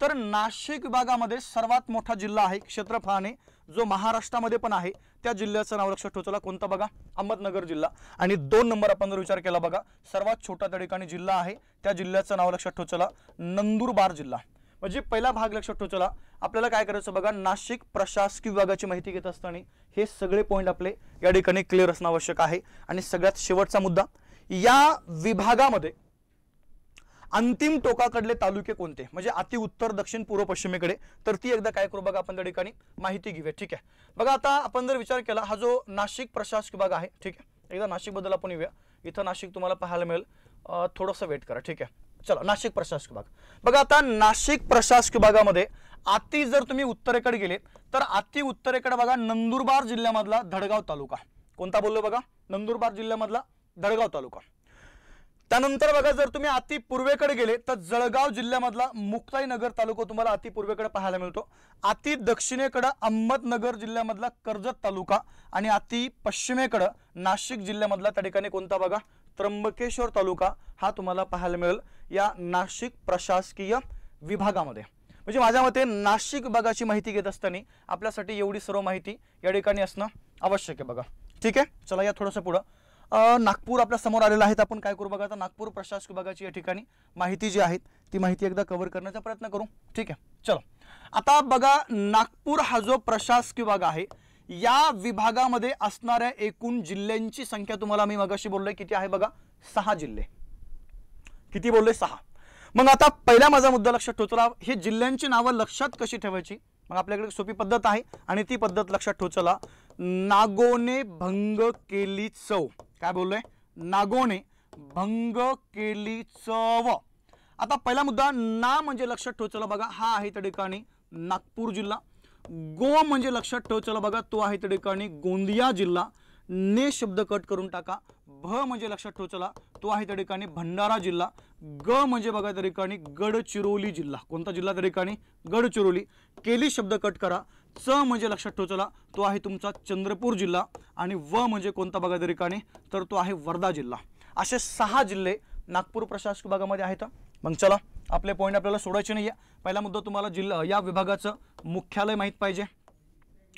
तर नाशिक विभागामध्ये सर्वात मोठा जिल्हा आहे क्षेत्रफळाने जो महाराष्ट्रामध्ये पण आहे त्या जिल्ह्याचं नाव लक्षात ठेवा, कोणता बघा अहमदनगर जिल्हा। आणि 2 नंबर आपण जर विचार केला बघा सर्वात छोटा त्या ठिकाणी जिल्हा आहे त्या जिल्ह्याचं नाव लक्षात ठेवा नंदुरबार जिल्हा। म्हणजे पहिला भाग लक्षात ठेवा, आपल्याला काय करायचं बघा नाशिक प्रशासकीय विभागाची माहिती घेत असताना हे सगळे पॉइंट आपले या ठिकाणी क्लिअर असणं आवश्यक आहे। आणि सगळ्यात शेवटचा मुद्दा, या विभागामध्ये अंतिम टोकाकडले तालुके कोणते म्हणजे अति उत्तर दक्षिण पूर्व पश्चिमेकडे, तर ती एकदा काय करू बघा आपण त्या ठिकाणी माहिती घेऊया। ठीक आहे, बघा आता आपण जर विचार केला हा जो नाशिक प्रशासकीय विभाग आहे, ठीक आहे एकदा नाशिक बद्दल आपण येऊया। इथं नाशिक तुम्हाला पाहायला मिळेल, थोडंसं वेट करा। ठीक आहे, चला नाशिक प्रशासक विभाग बघा आता नाशिक प्रशासक विभागामध्ये अति जर तुम्ही उत्तरेकडे गेले तर अति उत्तरेकडे बघा नंदुरबार जिल्ह्यामधला धडगाव तालुका, कोणता बोललो बघा नंदुरबार जिल्ह्यामधला धडगाव तालुका। त्यानंतर बघा जर तुम्ही अति पूर्वेकडे गेले तर जळगाव जिल्ह्यामधला मुक्ताईनगर तालुका तुम्हाला अति पूर्वेकडे पाहायला मिळतो। अति दक्षिणेकडे अहमदनगर जिल्ह्यामधला कर्जत तालुका आणि अति पश्चिमेकडे नाशिक जिल्ह्यामधला त्या ठिकाणी कोणता बघा त्र्यंबकेश्वर तालुका हा तुम्हाला पाहायला मिळेल या नाशिक प्रशासकीय विभागामध्ये। म्हणजे माझ्या मते नाशिक विभागाची माहिती घेत असताना आपल्यासाठी एवढी सर्व माहिती या ठिकाणी असणं आवश्यक आहे बघा। ठीक आहे, चला या थोडंसं पुढं नागपूर आपल्या समोर आलेला आहे, आपण काय करू बघा आता नागपूर प्रशासक विभागाची या ठिकाणी माहिती जी आहे ती माहिती एकदा कव्हर करण्याचा प्रयत्न करू। ठीक आहे, चलो आता बघा नागपूर हा जो प्रशासकीय विभाग आहे या विभागामध्ये असणाऱ्या एकूण जिल्ह्यांची संख्या तुम्हाला मी मगाशी बोललोय किती आहे बघा 6 जिल्हे। किती बोललोय 6। मग आता पहिला माझा मुद्दा लक्षात ठेवा, हे जिल्ह्यांची नावं लक्षात कशी ठेवायची, मग आपल्याकडे सोपी पद्धत आहे आणि ती पद्धत लक्षात ठेवा, नागोने भंग केली चव, काय बोललोय नागोने भंग केली चव। आता पहिला मुद्दा ना म्हणजे लक्षात ठेवा बघा हा आहे त्या ठिकाणी नागपूर जिल्हा, गो म्हणजे लक्षात ठेवा बघा तो आहे त्या ठिकाणी गोंदिया जिल्हा, ने शब्द कट करून टाका, भ म्हणजे लक्षात ठेवा तो आहे त्या ठिकाणी भंडारा जिल्हा, ग म्हणजे बघा त्या ठिकाणी गडचिरोली जिल्हा, कोणता जिल्हा त्या ठिकाणी गडचिरोली, केली शब्द कट करा, च म्हणजे लक्षात ठेवा तो आहे तुमचा चंद्रपूर जिल्हा आणि व म्हणजे कोणता बघा त्या ठिकाणी तर तो आहे वर्धा जिल्हा। असे 6 जिल्हे नागपूर प्रशासक विभागामध्ये आहेत। मग चला आपले पॉइंट आपल्याला सोडायचे नाहीये। पहिला मुद्दा तुम्हाला जिल्हा या विभागाचं मुख्यालय माहित पाहिजे,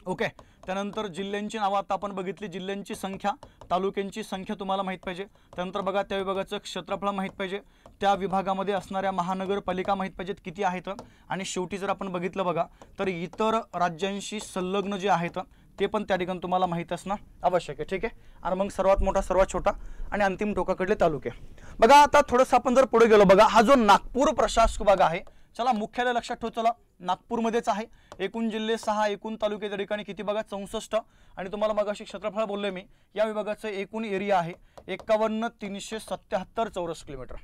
ओके। त्यानंतर जिल्ह्यांची नावं आता आपण बघितली, जिल्ह्यांची संख्या तालुक्यांची संख्या तुम्हाला माहित पाहिजे। त्यानंतर बघा त्या विभागाचं क्षेत्रफळ माहित पाहिजे, त्या विभागामध्ये असणाऱ्या महानगरपालिका माहित पाहिजेत किती आहेत, आणि शेवटी जर आपण बघितलं बघा तर इतर राज्यांशी संलग्न जे आहेत ते पण त्या ठिकाणी तुम्हाला माहित असणं आवश्यक आहे। ठीक आहे, आणि मग सर्वात मोठा सर्वात छोटा आणि अंतिम टोकाकडले तालुके बघा। आता थोडंसं आपण जर पुढे गेलो बघा हा जो नागपूर प्रशासक विभाग आहे, चला मुख्यालय लक्षात ठेवा, चला नागपूरमध्येच आहे। एकूण जिल्हे 6, एकूण तालुके त्या ठिकाणी किती बघा 64, आणि तुम्हाला मगाशी क्षेत्रफळ बोललोय मी, या विभागाचं एकूण एरिया आहे 51,377 चौरस किलोमीटर।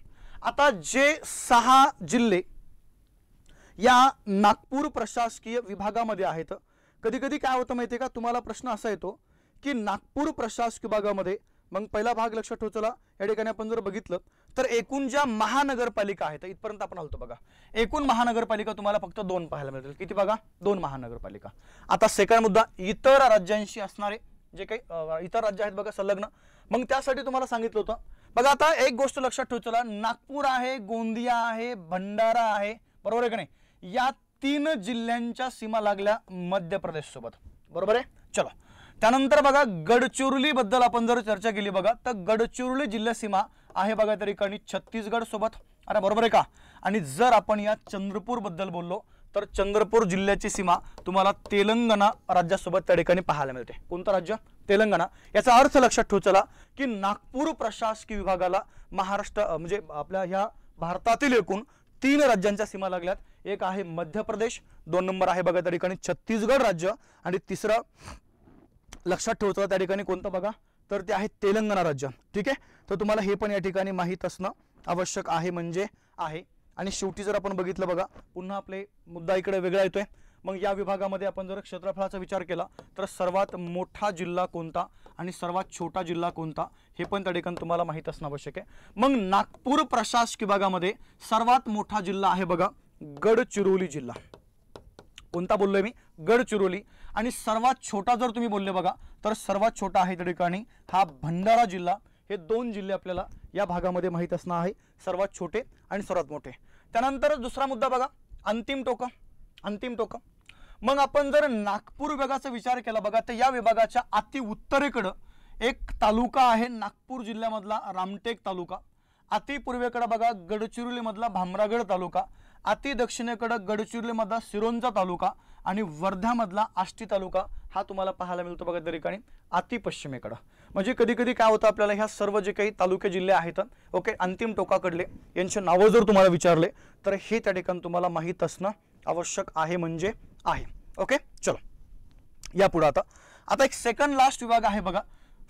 आता जे 6 जिल्हे या नागपूर प्रशासकीय विभागामध्ये आहेत, कधी कधी काय होतं माहिती आहे का, तुम्हाला प्रश्न असा येतो की नागपूर प्रशासकीय विभागामध्ये मग पहिला भाग लक्षात ठेवा, या ठिकाणी आपण जर बघितलं तर एकूण ज्या महानगरपालिका आहेत इथपर्यंत आपण आलतो बघा, एकूण महानगरपालिका तुम्हाला फक्त 2 पाहायला मिळतील. किती बघा? 2 महानगरपालिका. आता सेकंड मुद्दा, इतर राज्यांशी असणारे जे काही इतर राज्य आहेत बघा संलग्न, मग त्यासाठी तुम्हाला सांगितलं होतं बघा. आता एक गोष्ट लक्षात ठेवा, चला नागपूर आहे, गोंदिया आहे, भंडारा आहे, बरोबर आहे का नाही, या 3 जिल्ह्यांच्या सीमा लागल्या मध्य प्रदेश सोबत, बरोबर आहे. चलो त्यानंतर बघा गडचिरोली बद्दल आपण जर चर्चा केली बघा, तर गडचिरोली जिल्हा सीमा आहे बघा त्या ठिकाणी छत्तीसगड सोबत, अरे बरोबर आहे का. आणि जर आपण या चंद्रपूर बद्दल बोललो तर चंद्रपूर जिल्ह्याची सीमा तुम्हाला तेलंगणा राज्यासोबत त्या ठिकाणी पाहायला मिळते. कोणतं राज्य? तेलंगणा. याचा अर्थ लक्षात ठेवा चला की नागपूर प्रशासकीय विभागाला महाराष्ट्र म्हणजे आपल्या ह्या भारतातील एकूण 3 राज्यांच्या सीमा लागल्यात. एक आहे मध्य प्रदेश, 2 नंबर आहे बघा त्या ठिकाणी छत्तीसगड राज्य, आणि तिसरं लक्षात ठेवायचं त्या ठिकाणी कोणतं बघा, तर ते आहे तेलंगणा राज्य. ठीक आहे, तर तुम्हाला हे पण या ठिकाणी माहीत असणं आवश्यक आहे म्हणजे आहे. आणि शेवटी जर आपण बघितलं बघा, पुन्हा आपले मुद्दा इकडे वेगळा येतोय. मग या विभागामध्ये आपण जर क्षेत्रफळाचा विचार केला तर सर्वात मोठा जिल्हा कोणता आणि सर्वात छोटा जिल्हा कोणता हे पण त्या ठिकाणी तुम्हाला माहीत असणं आवश्यक आहे. मग नागपूर प्रशासकीय विभागामध्ये सर्वात मोठा जिल्हा आहे बघा गडचिरोली जिल्हा. कोणता बोललोय मी? गडचिरोली. आणि सर्वात छोटा जर तुम्ही बोलले बघा तर सर्वात छोटा आहे त्या ठिकाणी हा भंडारा जिल्हा. हे 2 जिल्हे आपल्याला या भागामध्ये माहीत असणं आहे, सर्वात छोटे आणि सर्वात मोठे. त्यानंतर दुसरा मुद्दा बघा, अंतिम टोक. अंतिम टोक मग आपण जर नागपूर विभागाचा विचार केला बघा, तर या विभागाच्या अति उत्तरेकडं एक तालुका आहे नागपूर जिल्ह्यामधला रामटेक तालुका. अति पूर्वेकडे बघा गडचिरोली मधला भामरागड तालुका, अति दक्षिणेकडे गडचिरोली मधला सिरोंचा तालुका, आणि वर्ध्यामधला आष्टी तालुका हा तुम्हाला पाहायला मिळतो बघा त्या ठिकाणी अति पश्चिमेकडे. म्हणजे कधी कधी काय होतं आपल्याला ह्या सर्व जे काही तालुके जिल्हे आहेत ओके अंतिम टोकाकडले यांचे नावं जर तुम्हाला विचारले तर हे त्या ठिकाणी तुम्हाला माहीत असणं आवश्यक आहे म्हणजे आहे. ओके चलो या पुढे आता एक सेकंड लास्ट विभाग आहे बघा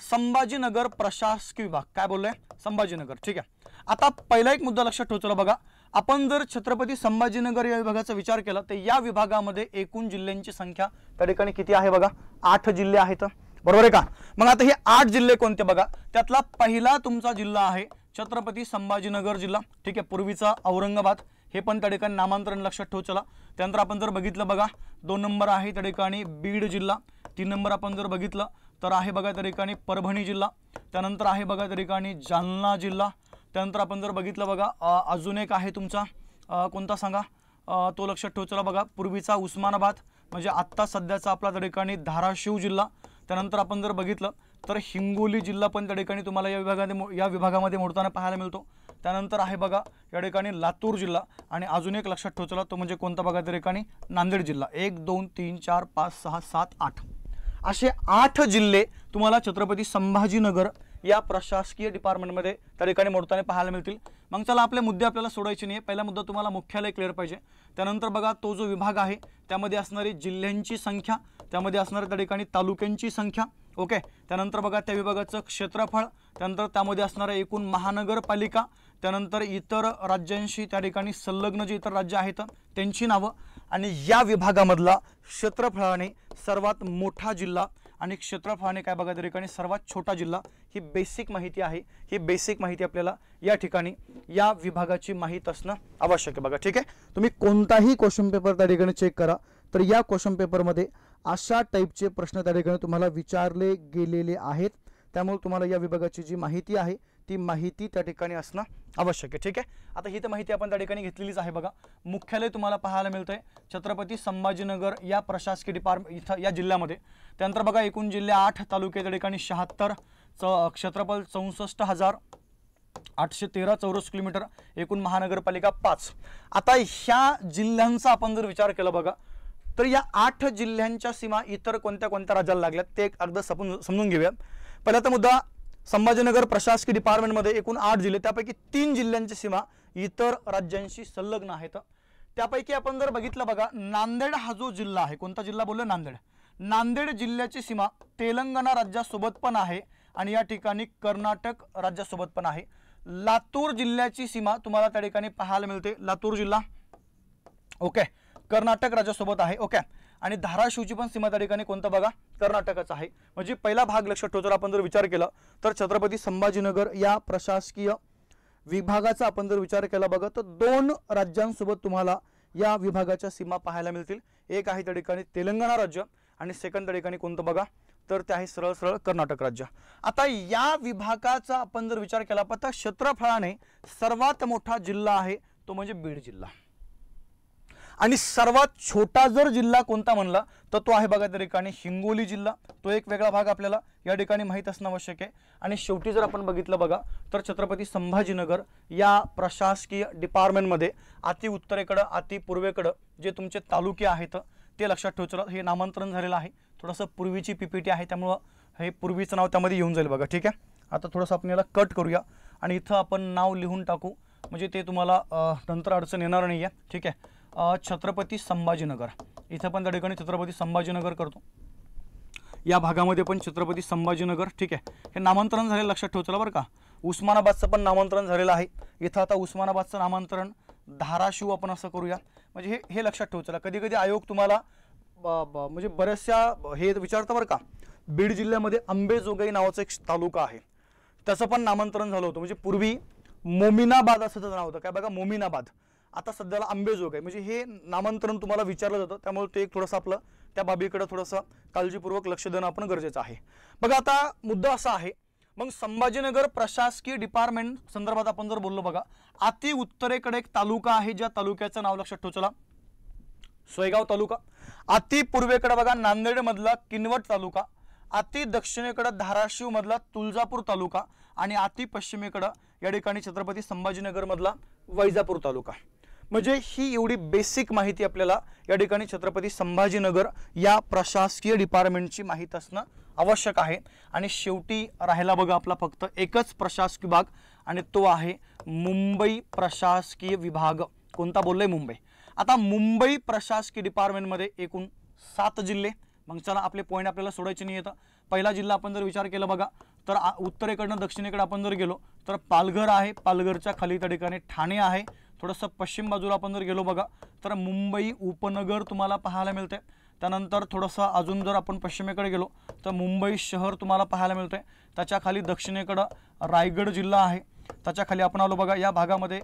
संभाजीनगर प्रशासकीय विभाग. काय बोललोय? संभाजीनगर. ठीक आहे, आता पहिला एक मुद्दा लक्षात ठेवा बघा, आपण जर छत्रपती संभाजीनगर या विभागाचा विचार केला तर या विभागामध्ये एकूण जिल्ह्यांची संख्या त्या ठिकाणी किती आहे बघा? 8 जिल्हे आहेत, बरोबर आहे का. मग आता हे 8 जिल्हे कोणते बघा, त्यातला पहिला तुमचा जिल्हा आहे छत्रपती संभाजीनगर जिल्हा. ठीक आहे, पूर्वीचा औरंगाबाद हे पण त्या ठिकाणी नामांतरण लक्षात ठेवू चला. त्यानंतर आपण जर बघितलं बघा 2 नंबर आहे त्या ठिकाणी बीड जिल्हा. 3 नंबर आपण जर बघितलं तर आहे बघा त्या ठिकाणी परभणी जिल्हा. त्यानंतर आहे बघा त्या ठिकाणी जालना जिल्हा. त्यानंतर आपण जर बघितलं बघा अजून एक आहे तुमचा कोणता सांगा, तो लक्षात ठेवू चला बघा पूर्वीचा उस्मानाबाद म्हणजे आत्ता सध्याचा आपला त्या ठिकाणी धाराशिव जिल्हा. त्यानंतर आपण जर बघितलं तर हिंगोली जिल्हा पण त्या ठिकाणी तुम्हाला या विभागामध्ये मोडताना पाहायला मिळतो. त्यानंतर आहे बघा या ठिकाणी लातूर जिल्हा. आणि अजून एक लक्षात ठेवू चला तो म्हणजे कोणता बघा त्या ठिकाणी नांदेड जिल्हा. 1 2 3 4 5 6 7 8 असे 8 जिल्हे तुम्हाला छत्रपती संभाजीनगर या प्रशासकीय डिपार्टमेंटमध्ये त्या ठिकाणी मोडताना पाहायला मिळतील. मग चला आपले मुद्दे आपल्याला सोडायचे नाही. पहिला मुद्दा तुम्हाला मुख्यालय क्लिअर पाहिजे. त्यानंतर बघा तो जो विभाग आहे त्यामध्ये असणारी जिल्ह्यांची संख्या, त्यामध्ये असणाऱ्या त्या ठिकाणी तालुक्यांची संख्या. ओके, त्यानंतर बघा त्या विभागाचं क्षेत्रफळ, त्यानंतर त्यामध्ये असणाऱ्या एकूण महानगरपालिका, त्यानंतर इतर राज्यांशी त्या ठिकाणी संलग्न जे इतर राज्य आहेत त्यांची नावं, आणि या विभागामधला क्षेत्रफळाने सर्वात मोठा जिल्हा आणि क्षेत्रफळाने काय बघा त्या ठिकाणी सर्वात छोटा जिल्हा. ही बेसिक माहिती आहे. ही बेसिक माहिती आपल्याला या ठिकाणी या विभागाची माहिती असणं आवश्यक आहे बघा. ठीक आहे, तुम्ही कोणताही क्वेश्चन पेपर त्या ठिकाणी चेक करा तर या क्वेश्चन पेपरमध्ये अशा टाईपचे प्रश्न त्या ठिकाणी तुम्हाला विचारले गेलेले आहेत. त्यामुळे तुम्हाला या विभागाची जी माहिती आहे ती माहिती त्या ठिकाणी असणं आवश्यक आहे. ठीक आहे, आता ही तर माहिती आपण त्या ठिकाणी घेतलेलीच आहे बघा. मुख्यालय तुम्हाला पाहायला मिळतंय छत्रपती संभाजीनगर या प्रशासकीय डिपार्टमेंट इथं या जिल्ह्यामध्ये. त्यानंतर बघा एकूण जिल्हे 8 तालुके त्या ठिकाणी 76, क्षेत्रफळ 64,813 चौरस किलोमीटर, एकूण महानगरपालिका 5. आता ह्या जिल्ह्यांचा आपण जर विचार केला बघा तर या 8 जिल्ह्यांच्या सीमा इतर कोणत्या कोणत्या राज्याला लागल्यात ते अगदी समजून घेऊया. पहिला तर मुद्दा संभाजीनगर प्रशासकीय डिपार्टमेंटमध्ये एकूण 8 जिल्हे, त्यापैकी 3 जिल्ह्यांची सीमा इतर राज्यांशी संलग्न आहेत. त्यापैकी आपण जर बघितलं बघा नांदेड हा जो जिल्हा आहे, कोणता जिल्हा बोललो? नांदेड. नांदेड जिल्ह्याची सीमा तेलंगणा राज्यासोबत पण आहे आणि या ठिकाणी कर्नाटक राज्यासोबत पण आहे. लातूर जिल्ह्याची सीमा तुम्हाला त्या ठिकाणी पाहायला मिळते, लातूर जिल्हा ओके कर्नाटक राज्यासोबत आहे. ओके, आणि धाराशिवची पण सीमा त्या ठिकाणी कोणतं बघा? कर्नाटकच आहे. म्हणजे पहिला भाग लक्षात ठेवतो आपण जर विचार केला तर छत्रपती संभाजीनगर या प्रशासकीय विभागाचा आपण जर विचार केला बघा तर 2 राज्यांसोबत तुम्हाला या विभागाच्या सीमा पाहायला मिळतील। एक आहे त्या ठिकाणी तेलंगणा राज्य आणि सेकंड त्या ठिकाणी कोणतं बघा तर ते आहे सरळ सरळ कर्नाटक राज्य। आता या विभागाचा आपण जर विचार केला तर क्षेत्रफळाने सर्वात मोठा जिल्हा आहे तो म्हणजे बीड जिल्हा आणि सर्वात छोटा जर जिल्हा कोणता म्हणला तर तो आहे बघा त्या ठिकाणी हिंगोली जिल्हा। तो एक वेगळा भाग आपल्याला या ठिकाणी माहित असणं आवश्यक आहे। आणि शेवटी जर आपण बघितलं बघा तर छत्रपती संभाजीनगर या प्रशासकीय डिपार्टमेंटमध्ये अति उत्तरेकडे अति पूर्वेकडे जे तुमचे तालुके आहेत ते लक्षात ठेवायचं। हे नामांतरण झालेलं आहे, थोडंसं पूर्वीची पीपीटी आहे त्यामुळे हे पूर्वीचं नाव त्यामध्ये येऊन जाईल बघा, ठीक आहे। आता थोडंसं आपण याला कट करूया आणि इथं आपण नाव लिहून टाकू म्हणजे ते तुम्हाला नंतर अडचण येणार नाही आहे, ठीक आहे। छत्रपती संभाजीनगर इथं पण त्या ठिकाणी छत्रपती संभाजीनगर करतो, या भागामध्ये पण छत्रपती संभाजीनगर, ठीक आहे। हे नामांतरण झालेलं लक्षात ठेवायचं बरं का। उस्मानाबादचं पण नामांतरण झालेलं आहे, इथं आता उस्मानाबादचं नामांतरण धाराशिव आपण असं करूया म्हणजे हे लक्षात ठेवायचं। कधी कधी आयोग तुम्हाला म्हणजे बऱ्याचशा हे विचारतं बरं का। बीड जिल्ह्यामध्ये अंबेजोगाई नावाचा एक तालुका आहे त्याचं पण नामांतरण झालं होतं, म्हणजे पूर्वी मोमिनाबाद असं त्याचं नाव होतं, काय बघा मोमिनाबाद, आता सध्याला अंबेजोगाई, म्हणजे हे नामांतरण तुम्हाला विचारलं जातं त्यामुळे ते एक थोडंसं आपलं त्या बाबीकडे थोडंसं काळजीपूर्वक लक्ष देणं आपण गरजेचं आहे। बघा आता मुद्दा असा आहे, मग संभाजीनगर प्रशासकीय डिपार्टमेंट संदर्भात आपण जर बोललो बघा, अति उत्तरेकडे एक तालुका आहे ज्या तालुक्याचं नाव लक्षात ठेवा, सोयगाव तालुका। अति पूर्वेकडे बघा नांदेड मधला किनवट तालुका, अति दक्षिणेकडे धाराशिव मधला तुळजापूर तालुका आणि अति पश्चिमेकडे या ठिकाणी छत्रपती संभाजीनगर मधला वैजापूर तालुका। म्हणजे ही एवढी बेसिक माहिती आपल्याला या ठिकाणी छत्रपती संभाजीनगर या प्रशासकीय डिपार्टमेंटची माहिती असणं आवश्यक आहे। आणि शेवटी राहिला बघा आपला फक्त एकच प्रशासकीय विभाग आणि तो आहे मुंबई प्रशासकीय विभाग। कोणता बोललोय? मुंबई। आता मुंबई प्रशासकीय डिपार्टमेंटमध्ये एकूण 7 जिल्हे। मग चला आपले पॉइंट आपल्याला सोडायचे नाही येतं। पहिला जिल्हा आपण जर विचार केला बघा तर उत्तरेकडनं दक्षिणेकडे आपण जर गेलो तर पालघर आहे, पालघरच्या खाली त्या ठिकाणी ठाणे आहे। थोडंसं पश्चिम बाजूला आपण जर गेलो बघा तर मुंबई उपनगर तुम्हाला पाहायला मिळते। त्यानंतर थोडंसं अजून जर आपण पश्चिमेकडे गेलो तर मुंबई शहर तुम्हाला पाहायला मिळते। त्याच्या खाली दक्षिणेकडे रायगड जिल्हा आहे, त्याच्या खाली आपण आलो बघा या भागामध्ये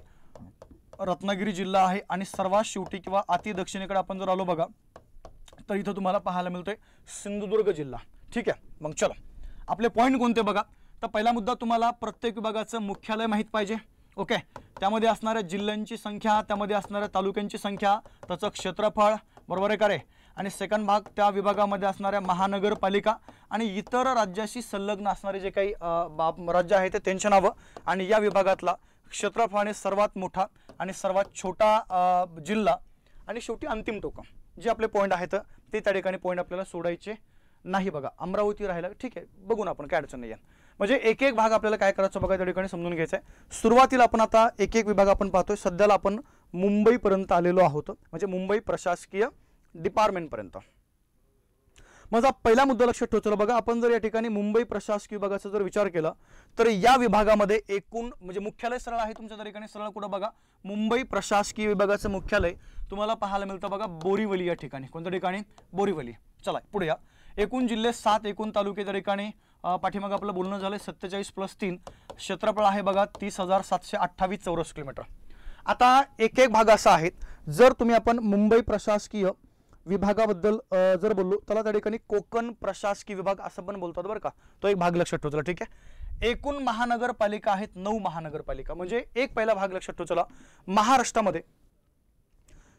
रत्नागिरी जिल्हा आहे आणि सर्वात शेवटी किंवा अति दक्षिणेकडे आपण जर आलो बघा तर इथं तुम्हाला पाहायला मिळतोय सिंधुदुर्ग जिल्हा, ठीक आहे। मग चला आपले पॉइंट कोणते बघा, तर पहिला मुद्दा तुम्हाला प्रत्येक विभागाचं मुख्यालय माहित पाहिजे, ओके। त्यामध्ये असणाऱ्या जिल्ह्यांची संख्या, त्यामध्ये असणाऱ्या तालुक्यांची संख्या, त्याचं क्षेत्रफळ, बरोबर आहे का रे। आणि सेकंड भाग त्या विभागामध्ये असणाऱ्या महानगरपालिका आणि इतर राज्याशी संलग्न असणारे जे काही राज्य आहेत ते त्यांची नावं आणि या विभागातला क्षेत्रफळाने सर्वात मोठा आणि सर्वात छोटा जिल्हा आणि शेवटी अंतिम टोक जे आपले पॉइंट आहेत ते त्या ठिकाणी पॉइंट आपल्याला सोडायचे नाही बघा। अमरावती राहिला, ठीक आहे, बघू ना आपण, काय अडचण नाही आहे। म्हणजे एक एक भाग आपल्याला काय करायचं बघा त्या ठिकाणी समजून घ्यायचं आहे। सुरुवातीला आपण आता एक एक विभाग आपण पाहतोय, सध्याला आपण मुंबई पर्यंत आलेलो आहोत, म्हणजे मुंबई प्रशासकीय डिपार्टमेंट पर्यंत। माझा पहिला मुद्दा लक्षात ठेवायचा बघा, आपण जर या ठिकाणी मुंबई प्रशासकीय विभागाचा जर विचार केला तर या विभागामध्ये एकूण म्हणजे मुख्यालय सरळ आहे तुमच्या ठिकाणी, सरळ कुठं बघा मुंबई प्रशासकीय विभागाचं मुख्यालय तुम्हाला पाहायला मिळतं बघा बोरीवली या ठिकाणी। कोणत्या ठिकाणी? बोरीवली। चला पुढे या। एकूण जिल्हे 7, एकूण तालुके त्या ठिकाणी पाठीमागे आपलं बोलणं झालं 47 + 3, क्षेत्रफळ आहे बघा 30,728 चौरस किलोमीटर। आता एक एक भाग असा आहे, जर तुम्ही आपण मुंबई प्रशासकीय विभागाबद्दल जर बोललो त्याला त्या ठिकाणी कोकण प्रशासकीय विभाग असं पण बोलतात बरं का, तो एक भाग लक्षात ठेवा, ठीक आहे। एकूण महानगरपालिका आहेत 9 महानगरपालिका, म्हणजे एक पहिला भाग लक्षात ठेवा। महाराष्ट्रामध्ये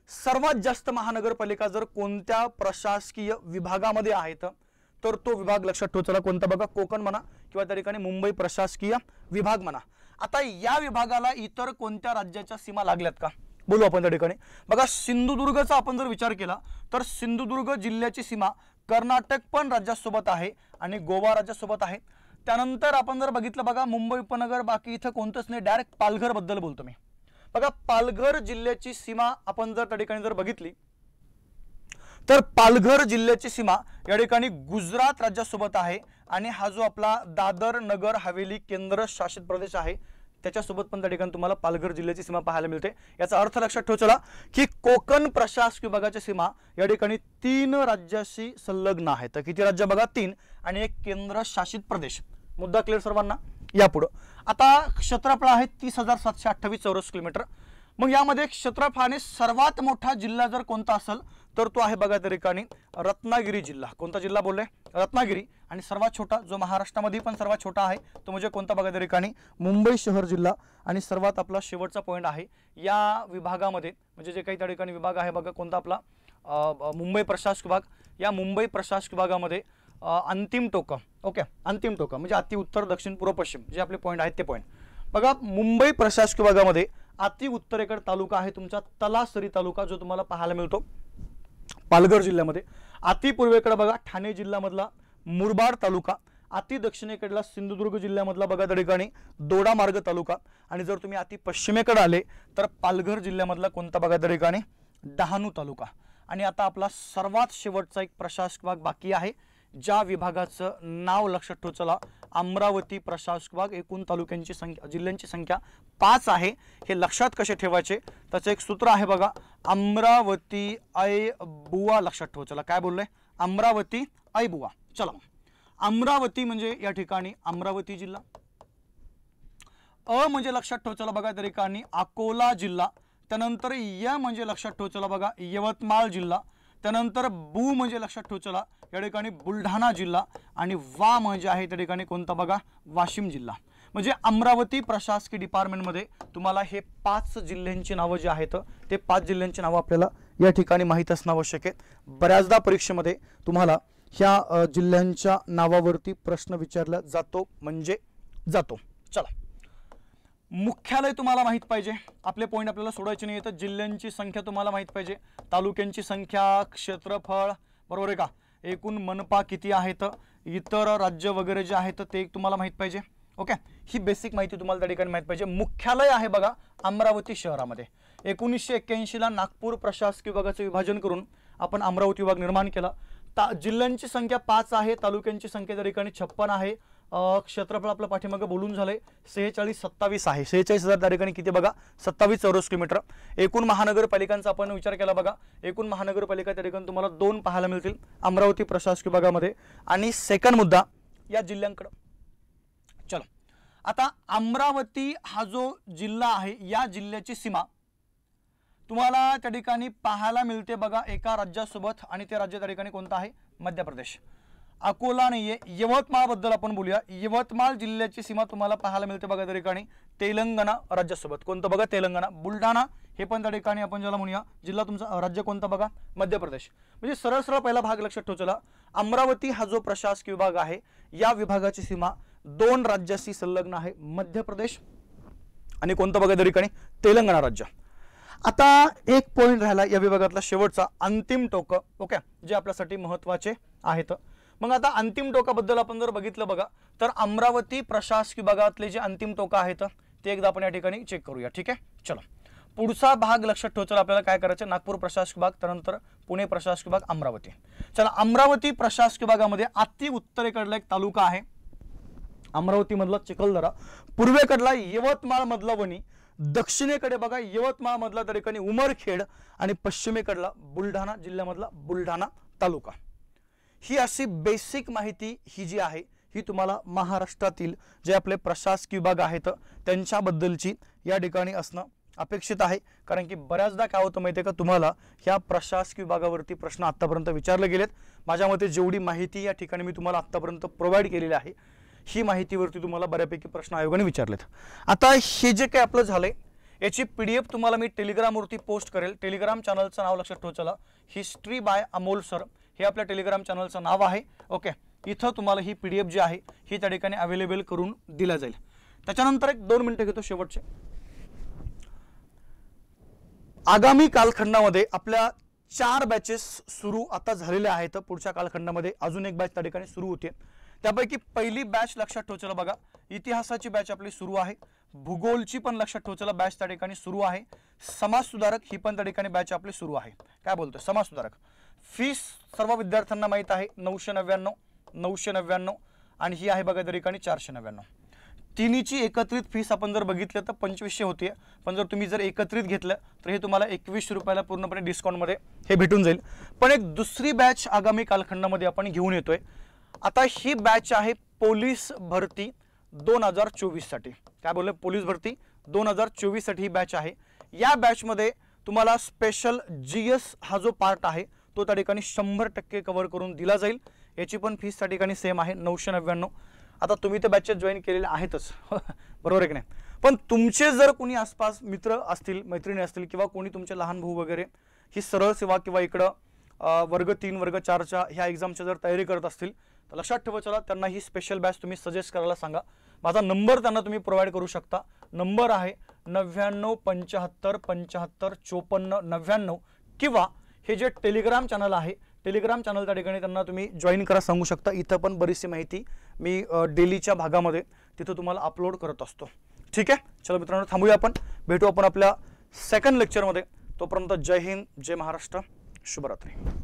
सर्वात जास्त महानगरपालिका जर कोणत्या प्रशासकीय विभागामध्ये आहेत तर तो विभाग लक्षात ठेवा कोणता बघा, कोकण म्हणा किंवा त्या ठिकाणी मुंबई प्रशासकीय विभाग म्हणा। आता या विभागाला इतर कोणत्या राज्याच्या सीमा लागल्यात का बोलू आपण त्या ठिकाणी बघा। सिंधुदुर्गचा आपण जर विचार केला तर सिंधुदुर्ग जिल्ह्याची सीमा कर्नाटक पण राज्यासोबत आहे आणि गोवा राज्यासोबत आहे। त्यानंतर आपण जर बघितलं बघा मुंबई उपनगर बाकी इथं कोणतंच नाही, डायरेक्ट पालघर बद्दल बोलतो मी बघा। पालघर जिल्ह्याची सीमा आपण जर त्या ठिकाणी जर बघितली तर पालघर जिल्ह्याची सीमा या ठिकाणी गुजरात राज्यासोबत आहे आणि हा जो आपला दादर नगर हवेली केंद्र शासित प्रदेश आहे त्याच्यासोबत पण त्या ठिकाणी तुम्हाला पालघर जिल्ह्याची सीमा पाहायला मिळते। याचा अर्थ लक्षात ठेवा की कोकण प्रशासकीय विभागाची सीमा या ठिकाणी 3 राज्याशी संलग्न आहे। तर किती राज्य बघा? 3 आणि एक केंद्र शासित प्रदेश। मुद्दा क्लिअर सर्वांना? यापुढं आता क्षेत्रफळ आहे 30,728 चौरस किलोमीटर। मग यामध्ये क्षेत्रफळाने सर्वात मोठा जिल्हा जर कोणता असेल तर तो आहे बघा त्या ठिकाणी रत्नागिरी जिल्हा। कोणता जिल्हा बोलले? रत्नागिरी। आणि सर्वात छोटा जो महाराष्ट्रामध्ये पण सर्वात छोटा आहे तो म्हणजे कोणता बघा त्या ठिकाणी मुंबई शहर जिल्हा। आणि सर्वात आपला शेवटचा पॉईंट आहे या विभागामध्ये म्हणजे जे काही त्या ठिकाणी विभाग आहे बघा कोणता आपला मुंबई प्रशासक विभाग। या मुंबई प्रशासक विभागामध्ये अंतिम टोक, ओके, अंतिम टोक म्हणजे अति उत्तर दक्षिण पूर्व पश्चिम जे आपले पॉईंट आहेत ते पॉईंट बघा। मुंबई प्रशासक विभागामध्ये अति उत्तरेकडे तालुका आहे तुमचा तलासरी तालुका जो तुम्हाला पाहायला मिळतो पालघर जिल्ह्यामध्ये। अति पूर्वेकडे बघा ठाणे जिल्ह्यामधला मुरबाड तालुका। अति दक्षिणेकडला सिंधुदुर्ग जिल्ह्यामधला बघा त्या ठिकाणी दोडामार्ग तालुका। आणि जर तुम्ही अति पश्चिमेकडे आले तर पालघर जिल्ह्यामधला कोणता बघा त्या ठिकाणी डहाणू तालुका। आणि आता आपला सर्वात शेवटचा एक प्रशासक विभाग बाकी आहे ज्या विभागाचं नाव लक्षात ठेवा चला अमरावती प्रशासक विभाग। एकूण तालुक्यांची संख्या जिल्ह्यांची संख्या 5 आहे। हे लक्षात कसे ठेवायचे त्याचं एक सूत्र आहे बघा अमरावती ऐबुवा। लक्षात ठेवा चला काय बोललोय अमरावती ऐबुवा। चला अमरावती म्हणजे या ठिकाणी अमरावती जिल्हा। अ म्हणजे लक्षात ठेवा चला बघा त्या ठिकाणी अकोला जिल्हा। त्यानंतर य म्हणजे लक्षात ठेवा चला बघा यवतमाळ जिल्हा। त्यानंतर बु म्हणजे लक्षात ठेवा चला या ठिकाणी बुलढाणा जिल्हा। आणि वा म्हणजे आहे त्या ठिकाणी कोणता बघा वाशिम जिल्हा। म्हणजे अमरावती प्रशासकीय डिपार्टमेंटमध्ये तुम्हाला हे 5 जिल्ह्यांची नावं जी आहेत ते 5 जिल्ह्यांची नावं आपल्याला या ठिकाणी माहीत असणं आवश्यक आहे। बऱ्याचदा परीक्षेमध्ये तुम्हाला ह्या जिल्ह्यांच्या नावावरती प्रश्न विचारला जातो म्हणजे जातो। चला मुख्यालय तुम्हाला माहित पाहिजे, आपले पॉईंट आपल्याला सोडायचे नाही तर जिल्ह्यांची संख्या तुम्हाला माहित पाहिजे, तालुक्यांची संख्या, क्षेत्रफळ, बरोबर आहे का, एकूण मनपा किती आहेत, इतर राज्य वगैरे जे आहेत ते तुम्हाला माहित पाहिजे। ओके, ही बेसिक माहिती तुम्हाला त्या ठिकाणी माहित पाहिजे। मुख्यालय आहे बघा अमरावती शहरामध्ये। 1981 ला नागपूर प्रशासकीय विभागाचे विभाजन करून आपण अमरावती विभाग निर्माण केला। जिल्ह्यांची संख्या 5 आहे, तालुक्यांची संख्या त्या ठिकाणी 56 आहे, क्षेत्रफळ आपलं पाठीमागे बोलून झालंय 46-27 आहे। 46,000 त्या ठिकाणी किती बघा 27 चौरस किलोमीटर। एकूण महानगरपालिकांचा आपण विचार केला बघा, एकूण महानगरपालिका त्या ठिकाणी तुम्हाला 2 पाहायला मिळतील अमरावती प्रशासकीय विभागामध्ये। आणि सेकंड मुद्दा या जिल्ह्यांकडे चलो आता अमरावती हा जो जिल्हा आहे या जिल्ह्याची सीमा तुम्हाला त्या ठिकाणी पाहायला मिळते बघा एका राज्यासोबत आणि ते राज्य त्या ठिकाणी कोणतं आहे मध्य प्रदेश। अकोला नाहीये, यवतमाळ बद्दल आपण बोलूया। यवतमाळ जिल्ह्याची सीमा तुम्हाला पाहायला मिळते बघा त्या ठिकाणी तेलंगणा राज्यासोबत। कोणतं बघा तेलंगणा। बुलढाणा हे पण त्या ठिकाणी आपण ज्याला म्हणूया जिल्हा तुमचा राज्य कोणता बघा मध्य प्रदेश। म्हणजे सरळ सरळ पहिला भाग लक्षात ठेवा चला अमरावती हा जो प्रशासकीय विभाग आहे या विभागाची सीमा 2 राज्याशी संलग्न आहे, मध्य प्रदेश आणि कोणतं बघा त्या ठिकाणी तेलंगणा राज्य। आता एक पॉइंट राहिला या विभागातला शेवटचा अंतिम टोक, ओके, जे आपल्यासाठी महत्त्वाचे आहेत। मग आता अंतिम टोकाबद्दल आपण जर बघितलं बघा तर अमरावती प्रशासकीय विभागातले जे अंतिम टोक आहेत ते एकदा आपण या ठिकाणी चेक करूया। ठीक आहे, चलो पुढचा भाग लक्षात ठेवा आपल्याला काय करायचं नागपूर प्रशासकीय विभाग, त्यानंतर पुणे प्रशासकीय विभाग, अमरावती। चला अमरावती प्रशासकीय विभागामध्ये अति उत्तरेकडला एक तालुका आहे अमरावती मधला चिखलदरा, पूर्वेकडला यवतमाळ मधला वणी, दक्षिणेकडे बघा यवतमाळ मधला त्या ठिकाणी उमरखेड आणि पश्चिमेकडला बुलढाणा जिल्ह्यामधला बुलढाणा तालुका। ही अशी बेसिक माहिती ही जी आहे ही तुम्हाला महाराष्ट्रातील जे आपले प्रशासकीय विभाग आहेत त्यांच्याबद्दलची या ठिकाणी असणं अपेक्षित आहे। कारण की बऱ्याचदा काय होतं माहिती आहे का तुम्हाला ह्या प्रशासकीय विभागावरती प्रश्न आतापर्यंत विचारले गेलेत। माझ्या मते जेवढी माहिती या ठिकाणी मी तुम्हाला आतापर्यंत प्रोव्हाइड केलेली आहे ही माहितीवरती तुम्हाला बऱ्यापैकी प्रश्न आयोगाने विचारलेत। आता हे जे काही आपलं झालंय याची PDF तुम्हाला मी टेलिग्रामवरती पोस्ट करेल। टेलिग्राम चॅनलचं नाव लक्षात ठेवा चला हिस्ट्री बाय अमोल सर हे आपल्या टेलिग्राम चॅनलचं नाव आहे। ओके, इथं तुम्हाला ही PDF जी आहे ही त्या ठिकाणी अवेलेबल करून दिल्या जाईल। त्याच्यानंतर एक 2 मिनिटं घेतो शेवटचे। आगामी कालखंडामध्ये आपल्या 4 बॅचेस सुरू आता झालेल्या आहेत। पुढच्या कालखंडामध्ये अजून एक बॅच त्या ठिकाणी सुरू होते। त्यापैकी पहिली बॅच लक्षात ठेवा चला बघा इतिहासाची बॅच आपली सुरू आहे, भूगोलची पण लक्षात ठेवा चला बॅच त्या ठिकाणी सुरू आहे, समाज सुधारक ही पण त्या ठिकाणी बॅच आपली सुरू आहे। काय बोलतोय समाज सुधारक फीस सर्व विद्यार्थ्यांना माहित आहे 999 आणि ही आहे बघा त्या ठिकाणी 499। तिन्हीची एकत्रित फीस आपण जर बघितलं तर 2500 होते, पण जर तुम्ही जर एकत्रित घेतलं तर हे तुम्हाला 2100 रुपयाला पूर्णपणे डिस्काउंट मध्ये हे भेटून जाईल। पण एक दुसरी बॅच आगामी कालखंडामध्ये आपण घेऊन येतोय। आता ही बॅच आहे पोलीस भरती 2024 साठी. काय बोलले, पोलीस भरती 2024 साठी ही बॅच आहे. या बॅचमध्ये तुम्हाला स्पेशल GS हा जो पार्ट आहे तो त्या ठिकाणी 100% कव्हर करून दिला जाईल. याची पण फीस त्या ठिकाणी सेम आहे 999. आता तुम्ही ते बॅचेस जॉईन केलेले आहेतच बरोबर आहे की नाही, पण तुमचे जर कोणी आसपास मित्र असतील, मैत्रिणी असतील किंवा कोणी तुमचे लहान भाऊ वगैरे ही सरळ सेवा किंवा इकडं वर्ग 3 वर्ग 4च्या ह्या एक्झामच्या जर तयारी करत असतील तर लक्षात ठेवा, चला त्यांना ही स्पेशल बॅच तुम्ही सजेस्ट करायला सांगा. माझा नंबर त्यांना तुम्ही प्रोव्हाइड करू शकता. नंबर आहे 99 75 75 54 99 किंवा हे जे टेलिग्राम चॅनल आहे, टेलिग्राम चॅनल त्या ठिकाणी त्यांना तुम्ही जॉईन करा सांगू शकता. इथं पण बरीचशी माहिती मी डेलीच्या भागामध्ये तिथं तुम्हाला अपलोड करत असतो. ठीक आहे, चला मित्रांनो थांबूया, आपण भेटू आपण आपल्या सेकंड लेक्चरमध्ये. तोपर्यंत जय हिंद, जय महाराष्ट्र, शुभरात्री.